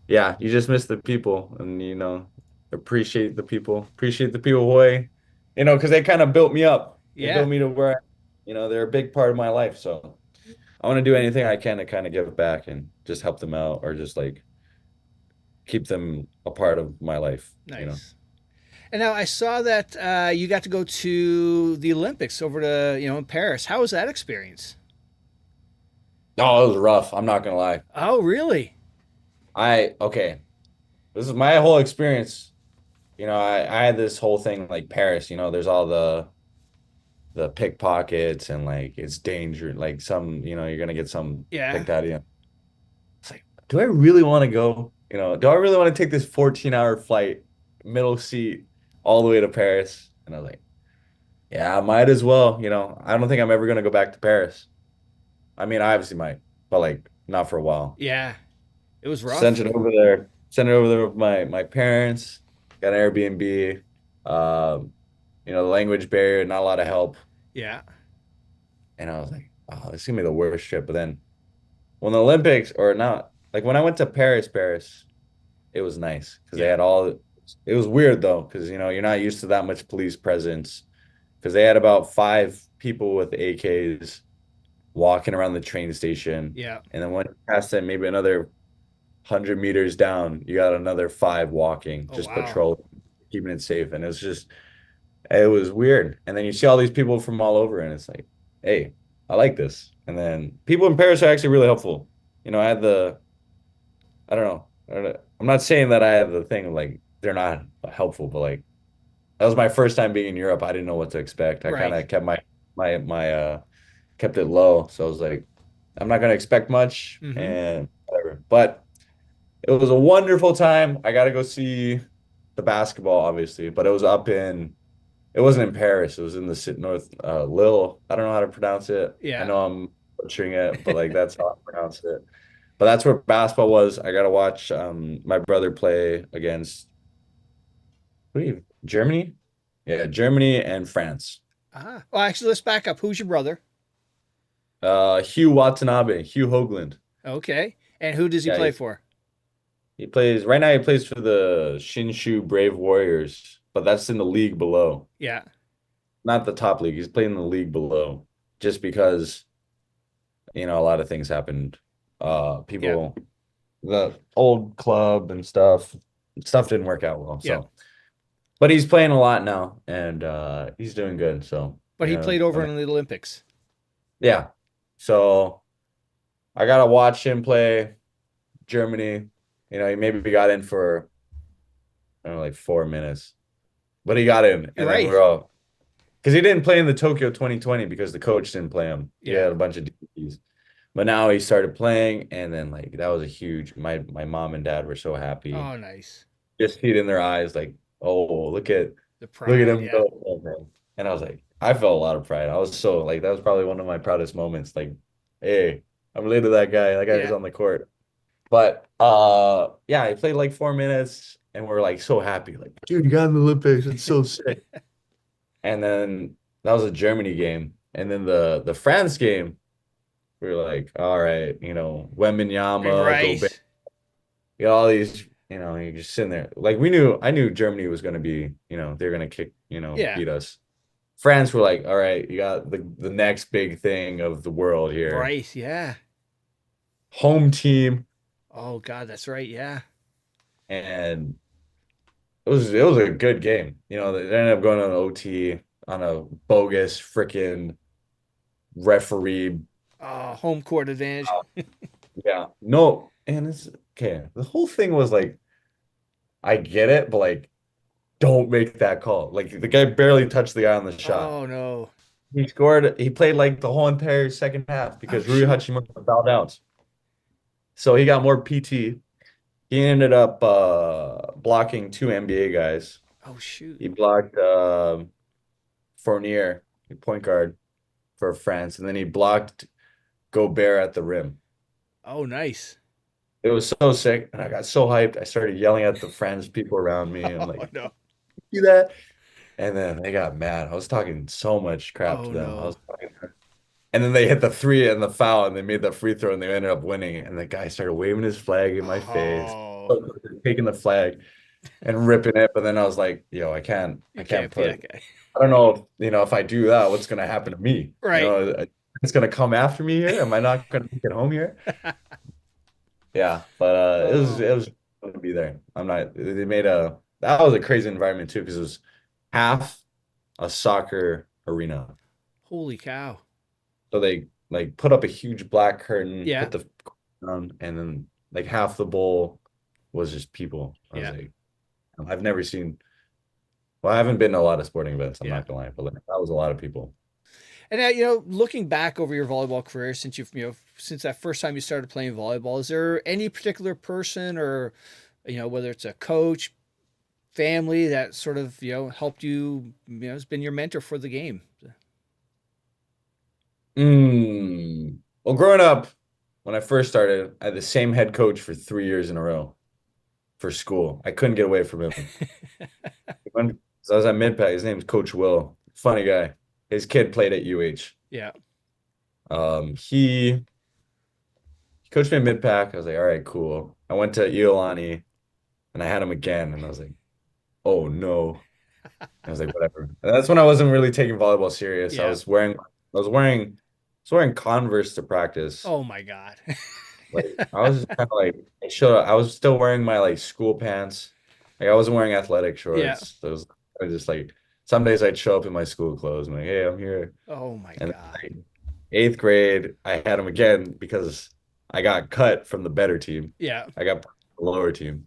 yeah, you just miss the people and appreciate the people of Hawaii. Because they kind of built me up. They Yeah. built me to where, they're a big part of my life. So I want to do anything I can to kind of give back and just help them out or just like keep them a part of my life. Nice. And now I saw that you got to go to the Olympics over to, in Paris. How was that experience? Oh, it was rough. I'm not gonna lie. Oh, really? Okay. This is my whole experience. I had this whole thing like Paris, there's all the pickpockets and like it's danger, like you're gonna get some Yeah. picked out of you. It's like, do I really want to go? Do I really want to take this 14-hour flight, middle seat, all the way to Paris? And I was like, yeah, I might as well. I don't think I'm ever gonna go back to Paris. I mean, I obviously might, but like not for a while. Yeah. It was Sent rough. it over there. Sent it over there with my parents. Got an Airbnb. The language barrier, not a lot of help. Yeah. And I was like, oh, this is gonna be the worst trip. But then when the Olympics or not, like when I went to Paris, it was nice because they Yeah. had it was weird though, because you're not used to that much police presence. Because they had about 5 people with AKs walking around the train station. Yeah. And then when you pass them, maybe another 100 meters down, you got another 5 walking, Oh, just wow. patrol, keeping it safe. And it It was weird. And then you see all these people from all over, and it's like, hey, I like this. And then people in Paris are actually really helpful. I had I don't know. I'm not saying that I had the thing like they're not helpful, but like that was my first time being in Europe. I didn't know what to expect. I kind Right. of kept my kept it low. So I was like, I'm not gonna expect much Mm-hmm. and whatever. But it was a wonderful time. I got to go see the basketball, obviously, but it wasn't in Paris. It was in the north, Lille. I don't know how to pronounce it. I Yeah. know I'm butchering it, but like that's how I pronounce it. But that's where basketball was. I got to watch my brother play against Germany? Yeah, Germany and France. Well, actually, let's back up. Who's your brother? Hugh Watanabe, Hugh Hogland. Okay. And who does he Yeah, play for? he plays right now. He plays for the Shinshu Brave Warriors, but that's in the league below. Yeah. Not the top league. He's playing in the league below just because, a lot of things happened. Yeah. People, the old club and stuff didn't work out well. Yeah. So, but he's playing a lot now and he's doing good. So, But he played I over mean, in the Olympics. yeah. So I gotta watch him play Germany. He maybe got in for, I don't know, like 4 minutes, but he got in You're and then right. we're all, because he didn't play in the Tokyo 2020 because the coach didn't play him. He Yeah. had a bunch of DPs. But now he started playing, and then like that was a huge. My mom and dad were so happy. Oh, nice. Just see it in their eyes, like, oh, The look at pride. him Yeah. go. Oh, man. And I was like, I felt a lot of pride. I was so like that was probably one of my proudest moments. Like, hey, I'm related to that guy. That guy's Yeah. on the court. But yeah, he played like 4 minutes, and we're like so happy. Like, dude, you got in the Olympics. It's so sick. And then that was a Germany game. And then the France game, we were like, all right, Wembenyama, Gobert, Right. you got all these, you're just sitting there. Like I knew Germany was gonna be, they're gonna kick, Yeah. beat us. France were like, all right, you got the next big thing of the world here. Right. Yeah. Home team. Oh God, that's right. Yeah. And it was a good game. They ended up going on OT on a bogus freaking referee. Home court advantage. Yeah. No, and it's okay. The whole thing was like, I get it, but like, don't make that call. Like the guy barely touched the guy on the shot. Oh no. He scored, he played like the whole entire second half Oh because Rui shoot. Hachimura fouled out. So he got more PT. He ended up blocking two NBA guys. Oh shoot. He blocked Fournier, point guard for France, and then he blocked Gobert at the rim. Oh nice. It was so sick, and I got so hyped. I started yelling at the French people around me. I'm Oh like, no. see that? And then they got mad. I was talking so much crap Oh to them. no. And then they hit the three and the foul, and they made the free throw, and they ended up winning. And the guy started waving his flag in my face, Oh. taking the flag and ripping it. But then I was like, yo, I You can't can't be put. that guy. I don't know, if I do that, what's gonna happen to me? Right. It's gonna come after me here. Am I not gonna make it home here? Yeah, but Oh. it was fun to be there. I'm not. They made that was a crazy environment too because it was half a soccer arena. Holy cow. So they like put up a huge black curtain, Yeah. put the on, and then like half the bowl was just people. I was Yeah. like, I've never seen. Well, I haven't been to a lot of sporting events. I'm Yeah. not gonna lie, but like, that was a lot of people. And now, looking back over your volleyball career since since that first time you started playing volleyball, is there any particular person or, whether it's a coach, family that sort of, helped you, has been your mentor for the game? Well, growing up, when I first started, I had the same head coach for 3 years in a row for school. I couldn't get away from him. So I was at Mid-Pac. His name's Coach Will. Funny guy. His kid played at UH. Yeah. He coached me at Mid-Pac. I was like, all right, cool. I went to Iolani and I had him again, and I was like, oh no. I was like, whatever. And that's when I wasn't really taking volleyball serious. Yeah. I was wearing Converse to practice. Oh my God. Like I was just kind of like I was still wearing my like school pants. Like I wasn't wearing athletic Yeah. shorts. Those I was just like some days I'd show up in my school clothes. I'm like, hey, I'm here. Oh my And then, God. like, eighth grade, I had him again because I got cut from the better team. Yeah. I got put on the lower team.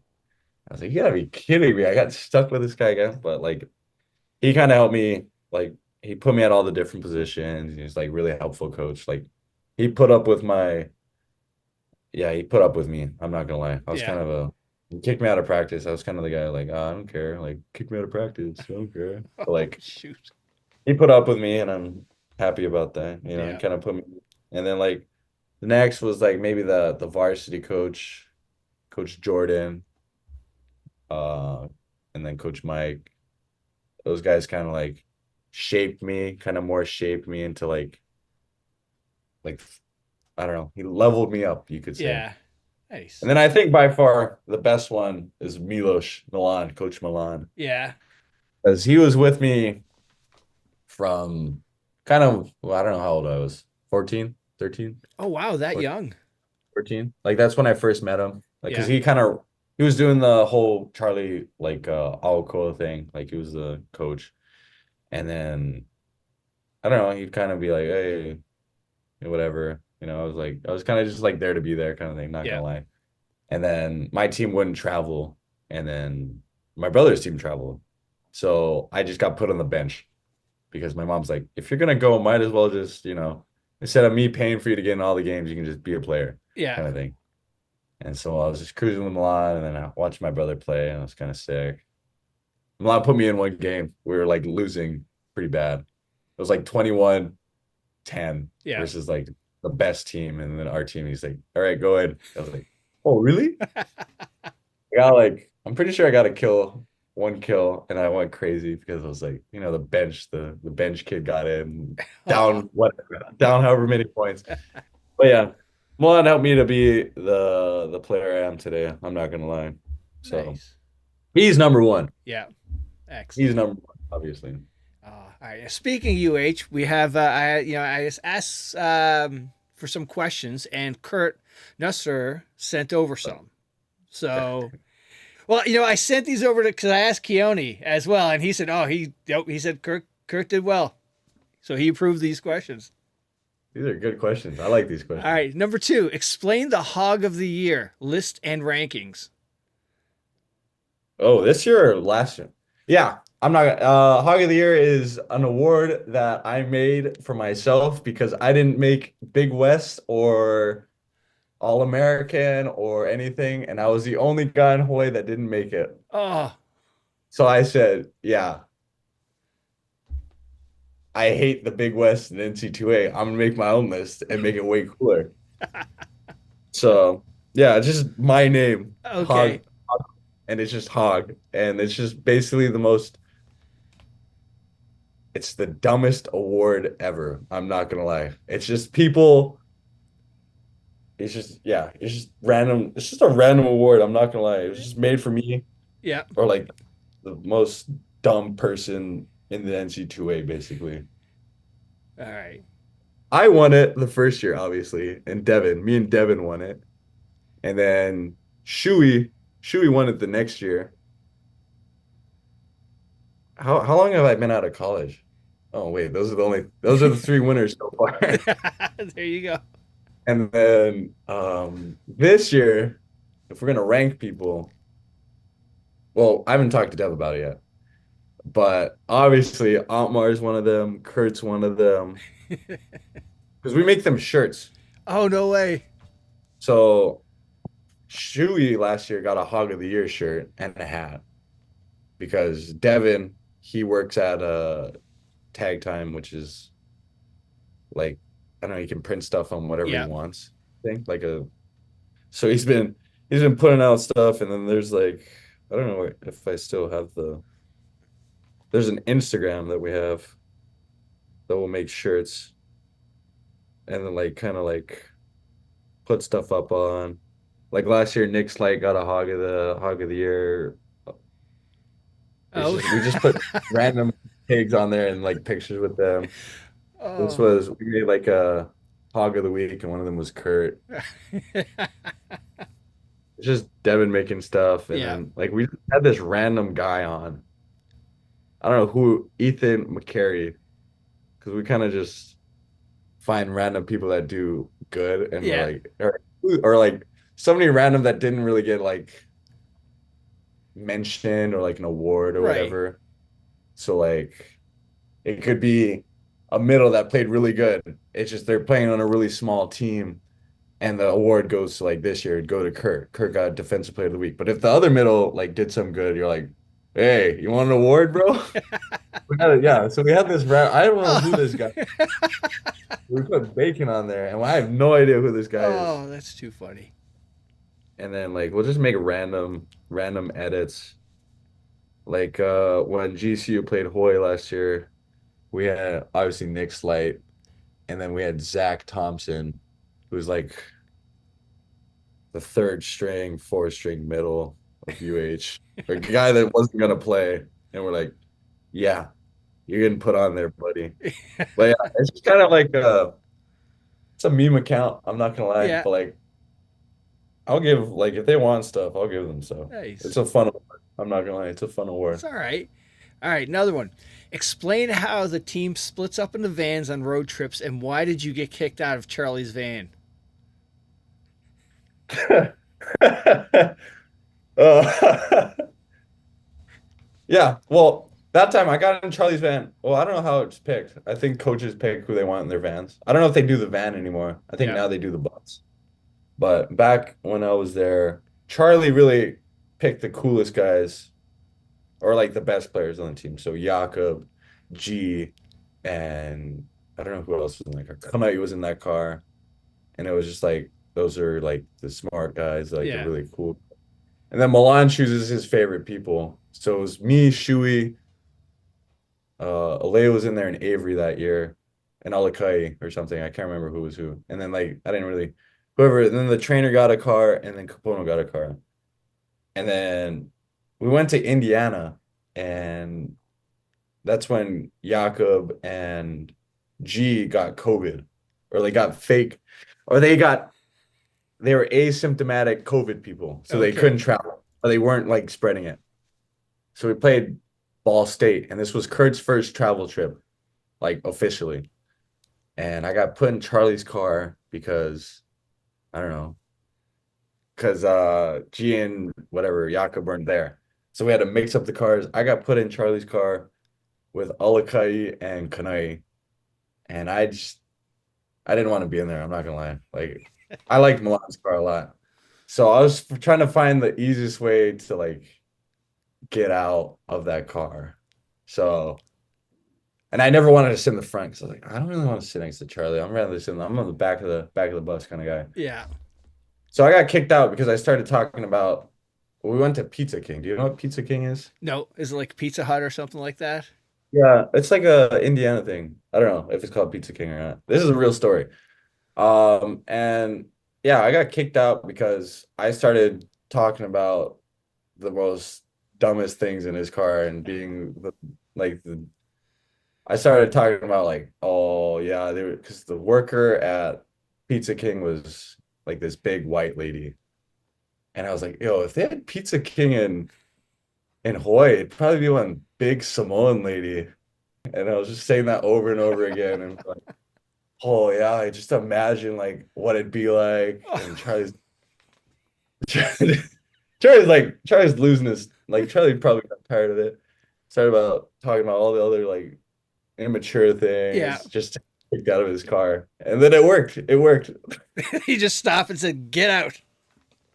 I was like, you gotta be kidding me. I got stuck with this guy again. But like he kind of helped me. Like he put me at all the different positions. He's like really helpful coach. Like he put up with my yeah, he put up with me. I'm not gonna lie. I was Yeah. kind of a he kicked me out of practice. I was kind of the guy like, oh, I don't care. Like kick me out of practice. I don't care. But Oh, like shoot. he put up with me and I'm happy about that. He Yeah. kind of put me and then like the next was like maybe the varsity coach, Coach Jordan, uh, and then Coach Mike. Those guys kind of like shaped me, kind of more shaped me into like I don't know. He leveled me up, you could say. Yeah. And Nice. then I think by far the best one is Milan, Coach Milan, Yeah. because he was with me from kind of, well, I don't know how old I was, 14, 13, Oh wow, that 14, young. 14. Like that's when I first met him. Like, because Yeah. he was doing the whole Charlie like Alcoa thing. Like he was the coach. And then I don't know, he'd kind of be like, hey, whatever. I was kind of just like there to be there kind of thing, not Yeah. gonna lie. And then my team wouldn't travel, and then my brother's team traveled. So I just got put on the bench because my mom's like, if you're gonna go, might as well just, instead of me paying for you to get in all the games, you can just be a player, Yeah. kind of thing. And so I was just cruising with Milan, and then I watched my brother play, and I was kind of sick. Milan put me in one game. We were like losing pretty bad. It was like 21-10 Yeah. versus like the best team. And then our team, he's like, all right, go ahead. I was like, oh, really? I'm pretty sure I got a kill, one kill, and I went crazy because I was like, the bench kid got in Oh, down however many points. But yeah, Milan helped me to be the player I am today. I'm not gonna lie. So nice. he's number one. Yeah. He's Excellent. number one, obviously. All right. Speaking of UH, we have I just asked for some questions, and Kurt Nusser sent over some. So, well, I sent these over to because I asked Keone as well, and he said, "Oh, he said Kurt did well, so he approved these questions." These are good questions. I like these All questions. right, number two, explain the Hog of the Year list and rankings. Oh, this year or last year? Yeah, I'm not Hog of the Year is an award that I made for myself because I didn't make Big West or All American or anything, and I was the only guy in Hawaii that didn't make it. Oh, So I said, yeah, I hate the Big West and NC2A. I'm gonna make my own list and make it way cooler. So yeah, it's just my name, okay. Hog, and it's just Hog, and it's just basically it's the dumbest award ever. I'm not gonna lie. It's just people. It's just yeah. It's just random. It's just a random award. I'm not gonna lie. It was just made for me Yeah. or like the most dumb person in the NC2A, basically. All right. I won it the first year, obviously, and me and Devin won it, and then Shui won it the next year. How long have I been out of college? Oh wait, those are the three winners so far. There you go. And then this year, if we're gonna rank people, well, I haven't talked to Dev about it yet, but obviously Otmar is one of them, Kurt's one of them, because we make them shirts. Oh, no way. So Shui last year got a Hog of the Year shirt and a hat because Devin, he works at Tag Time, which is like I don't know, he can print stuff on whatever he Yeah. wants. I think so he's been putting out stuff, and then there's like I don't know if I still have there's an Instagram that we have that will make shirts and then like kind of like put stuff up on. Like last year, Nick Slight got a Hog of the Year. Oh. We just put random pigs on there and like pictures with them. Oh. We made like a Hog of the Week, and one of them was Kurt. It's just Devin making stuff, and Yeah. then like we had this random guy on, I don't know who, Ethan McCary, because we kind of just find random people that do good, and we're Yeah, like, or like somebody random that didn't really get like mentioned or like an award or right. whatever. So like it could be a middle that played really good. It's just they're playing on a really small team, and the award goes to like this year, it'd go to Kurt. Kurt got Defensive Player of the Week. But if the other middle like did some good, you're like, hey, you want an award, bro? Yeah. So we had this round. I don't know who Oh, this guy. We put Bacon on there, and I have no idea who this guy is. oh, that's too funny. And then like we'll just make random edits. Like when GCU played Hawaii last year, we had obviously Nick Slight, and then we had Zach Thompson, who's like the third string, fourth string middle of UH, a guy that wasn't gonna play, and we're like, yeah, you're getting put on there, buddy. But yeah, it's just kind of like it's a meme account. I'm not gonna lie, Yeah, but like I'll give like if they want stuff, I'll give them stuff. It's nice. a fun award. I'm not gonna lie, it's a fun It's award. all right. All right, another one. Explain how the team splits up into vans on road trips and why did you get kicked out of Charlie's van? Uh, yeah, well, that time I got in Charlie's van. Well, I don't know how it's picked. I think coaches pick who they want in their vans. I don't know if they do the van anymore. I think Yeah. now they do the bus. But back when I was there, Charlie really picked the coolest guys or like the best players on the team. So Jakob, G, and I don't know who else was in that car. Kamai was in that car. And it was just like those are like the smart guys, like the Yeah. really cool. And then Milan chooses his favorite people. So it was me, Shui, Alea was in there and Avery that year, and Alakai or something. I can't remember who was who. And then like I didn't really whoever. And then the trainer got a car, and then Capono got a car. And then we went to Indiana, and that's when Jakob and G got COVID, or they got fake, or they were asymptomatic COVID people, so they Okay. couldn't travel, but they weren't like spreading it. So we played Ball State, and this was Kurt's first travel trip, like officially. And I got put in Charlie's car because I don't know, because G and whatever Jakob weren't there. So we had to mix up the cars. I got put in Charlie's car with Alakai and Kanai, and I didn't want to be in there. I'm not gonna lie. Like I liked Milan's car a lot. So I was trying to find the easiest way to like get out of that car. So, and I never wanted to sit in the front because I was like, I don't really want to sit next to Charlie. I'm rather sit. I'm on the back of the bus kind of guy. Yeah. So I got kicked out because I started talking about. Well, we went to Pizza King. Do you know what Pizza King is? No, is it like Pizza Hut or something like that? Yeah, it's like a Indiana thing. I don't know if it's called Pizza King or not. This is a real story. And yeah, I got kicked out because I started talking about the most dumbest things in his car and being like the I started talking about like, oh yeah, they were because the worker at Pizza King was like this big white lady. And I was like, yo, if they had Pizza King in Hawaii, it'd probably be one big Samoan lady. And I was just saying that over and over again. And like, oh yeah, I just imagine like what it'd be like. And Charlie's losing his like Charlie probably got tired of it. Started about talking about all the other like immature Yeah. things, just to get out of his car. And then it worked. It worked. He just stopped and said, "Get out."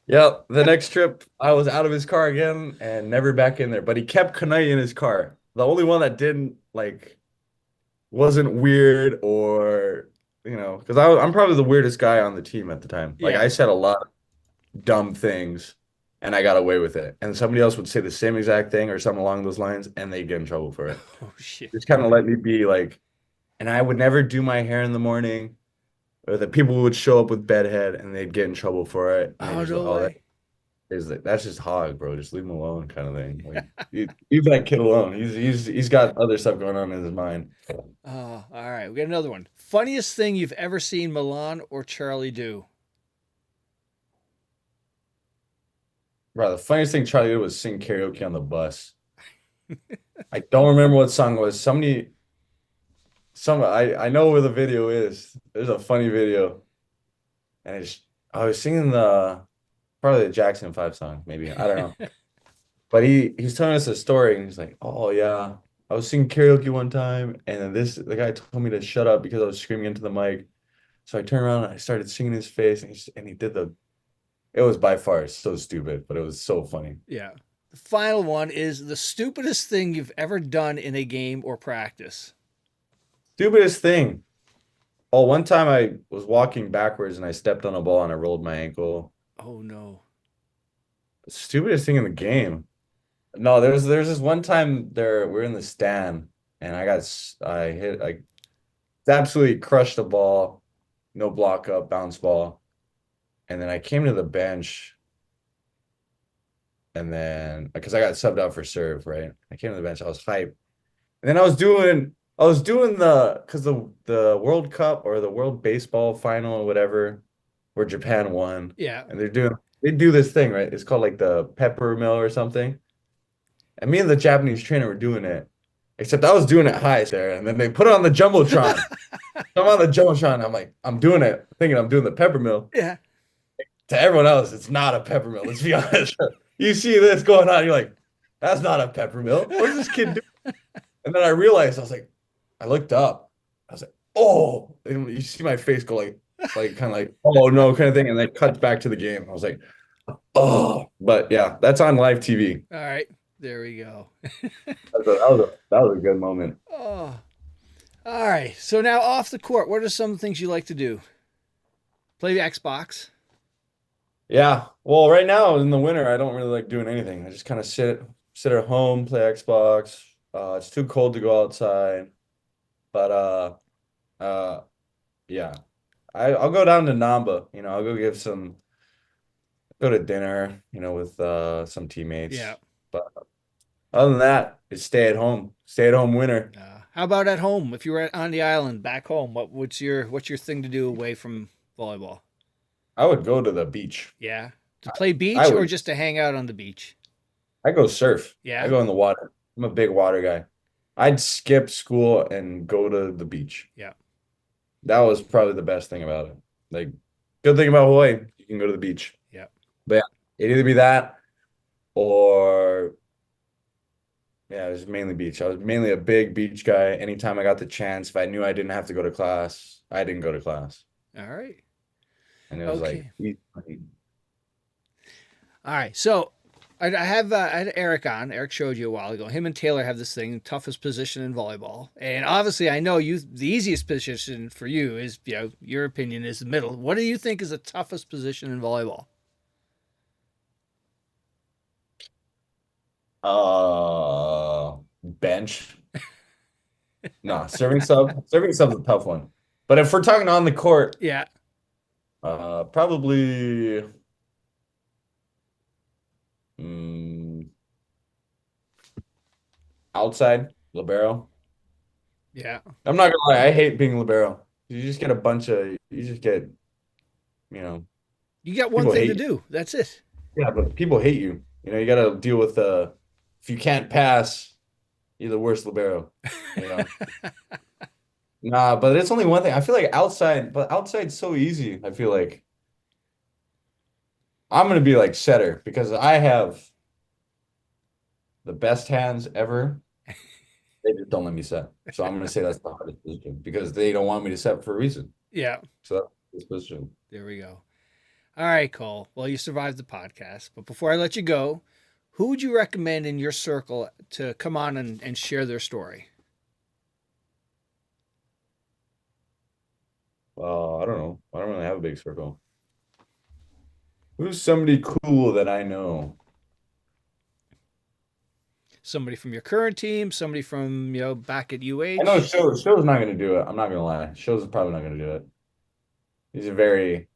Yep. The next trip I was out of his car again and never back in there. But he kept Kanai in his car. The only one that didn't like wasn't weird or because I'm probably the weirdest guy on the team at the time. Like Yeah. I said a lot of dumb things and I got away with it. And somebody else would say the same exact thing or something along those lines and they get in trouble for it. Oh shit. Just kind of let me be like, and I would never do my hair in the morning, or the people would show up with bedhead and they'd get in trouble for it. And they Oh just, no oh, way. that's just hog, bro. Just leave him alone, kind of thing. Like, leave that kid alone. He's got other stuff going on in his mind. Oh, all right. We got another one. Funniest thing you've ever seen Milan or Charlie do? Bro, the funniest thing Charlie did was sing karaoke on the bus. I don't remember what song it was. I know where the video is. There's a funny video, and I was singing the probably the Jackson 5 song, maybe. I don't know. But he's telling us a story, and he's like, "Oh yeah, I was singing karaoke one time, and then the guy told me to shut up because I was screaming into the mic. So I turned around and I started singing his face, and he did the. It was by far so stupid, but it was so funny. Yeah. The final one is the stupidest thing you've ever done in a game or practice. Stupidest thing. Oh, one time I was walking backwards and I stepped on a ball and I rolled my ankle. Oh no. Stupidest thing in the game. No, there's this one time we're in the stand and I absolutely crushed the ball, no block up, bounce ball. And then I came to the bench and then because I got subbed out for serve, right? I came to the bench, I was hyped. And then I was doing because the World Cup or the World Baseball Final or whatever, where Japan won, Yeah. and they do this thing, right? It's called like the pepper mill or something. And me and the Japanese trainer were doing it, except I was doing it high there, and then they put it on the jumbotron. So I'm on the jumbotron. I'm like, I'm doing it, thinking I'm doing the pepper mill. Yeah. To everyone else, it's not a pepper mill. Let's be honest. You see this going on, you're like, that's not a pepper mill. What's this kid doing? And then I realized I looked up. I was like, oh, and you see my face go like kind of like, oh no, kind of thing, and then cut back to the game. I was like, oh, but yeah, that's on live TV. All right. There we go. That was a good moment. Oh. All right. So now off the court, what are some things you like to do? Play the Xbox. Yeah. Well, right now in the winter, I don't really like doing anything. I just kind of sit at home, play Xbox. It's too cold to go outside. But uh yeah. I'll go down to Namba, I'll go to dinner, with some teammates. Yeah. But other than that, it's stay at home. Stay at home winter. How about at home? If you were on the island back home, what's your thing to do away from volleyball? I would go to the beach. Yeah. To play beach I or would just to hang out on the beach? I go surf. I Yeah. go in the water. I'm a big water guy. I'd skip school and go to the beach. Yeah. That was probably the best thing about it. Like, good thing about Hawaii, you can go to the beach. Yeah. But yeah, it'd either be that or yeah, it was mainly beach. I was mainly a big beach guy. Anytime I got the chance, if I knew I didn't have to go to class, I didn't go to class. All right. And it was Okay. like, All right. So I had Eric on. Eric showed you a while ago. Him and Taylor have this thing, toughest position in volleyball. And obviously, I know the easiest position for you is, your opinion is the middle. What do you think is the toughest position in volleyball? bench. Nah, serving sub's a tough one. But if we're talking on the court, Yeah. probably mm, outside libero. Yeah. I'm not gonna lie, I hate being libero. You just get, you know, You got one people thing hate to you. do. That's it. Yeah, but people hate you. You got to deal with if you can't pass, you're the worst libero. You know. Nah, but it's only one thing. I feel like outside's so easy. I feel like I'm gonna be like setter because I have the best hands ever. They just don't let me set. So I'm gonna say that's the hardest position because they don't want me to set for a reason. Yeah. So that's this position. There we go. All right, Cole. Well, you survived the podcast. But before I let you go, who would you recommend in your circle to come on and share their story? I don't know. I don't really have a big circle. Who's somebody cool that I know? Somebody from your current team, somebody from, back at UH? I know Show's not gonna do it. I'm not gonna lie. Show's probably not gonna do it. He's a very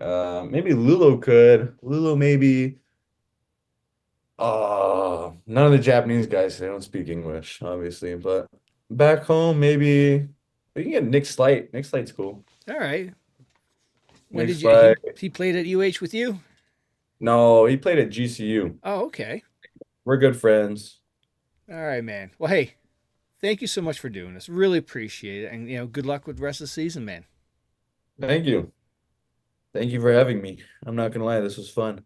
maybe LuLo could. LuLo maybe. None of the Japanese guys, they don't speak English, obviously, but back home maybe we can get Nick Slight. Nick Slight's cool. All right. When Nick did Slight. he played at UH with you? No, he played at GCU. Oh, okay. We're good friends. All right, man. Well, hey, thank you so much for doing this. Really appreciate it. And, good luck with the rest of the season, man. Thank you. Thank you for having me. I'm not gonna lie, this was fun.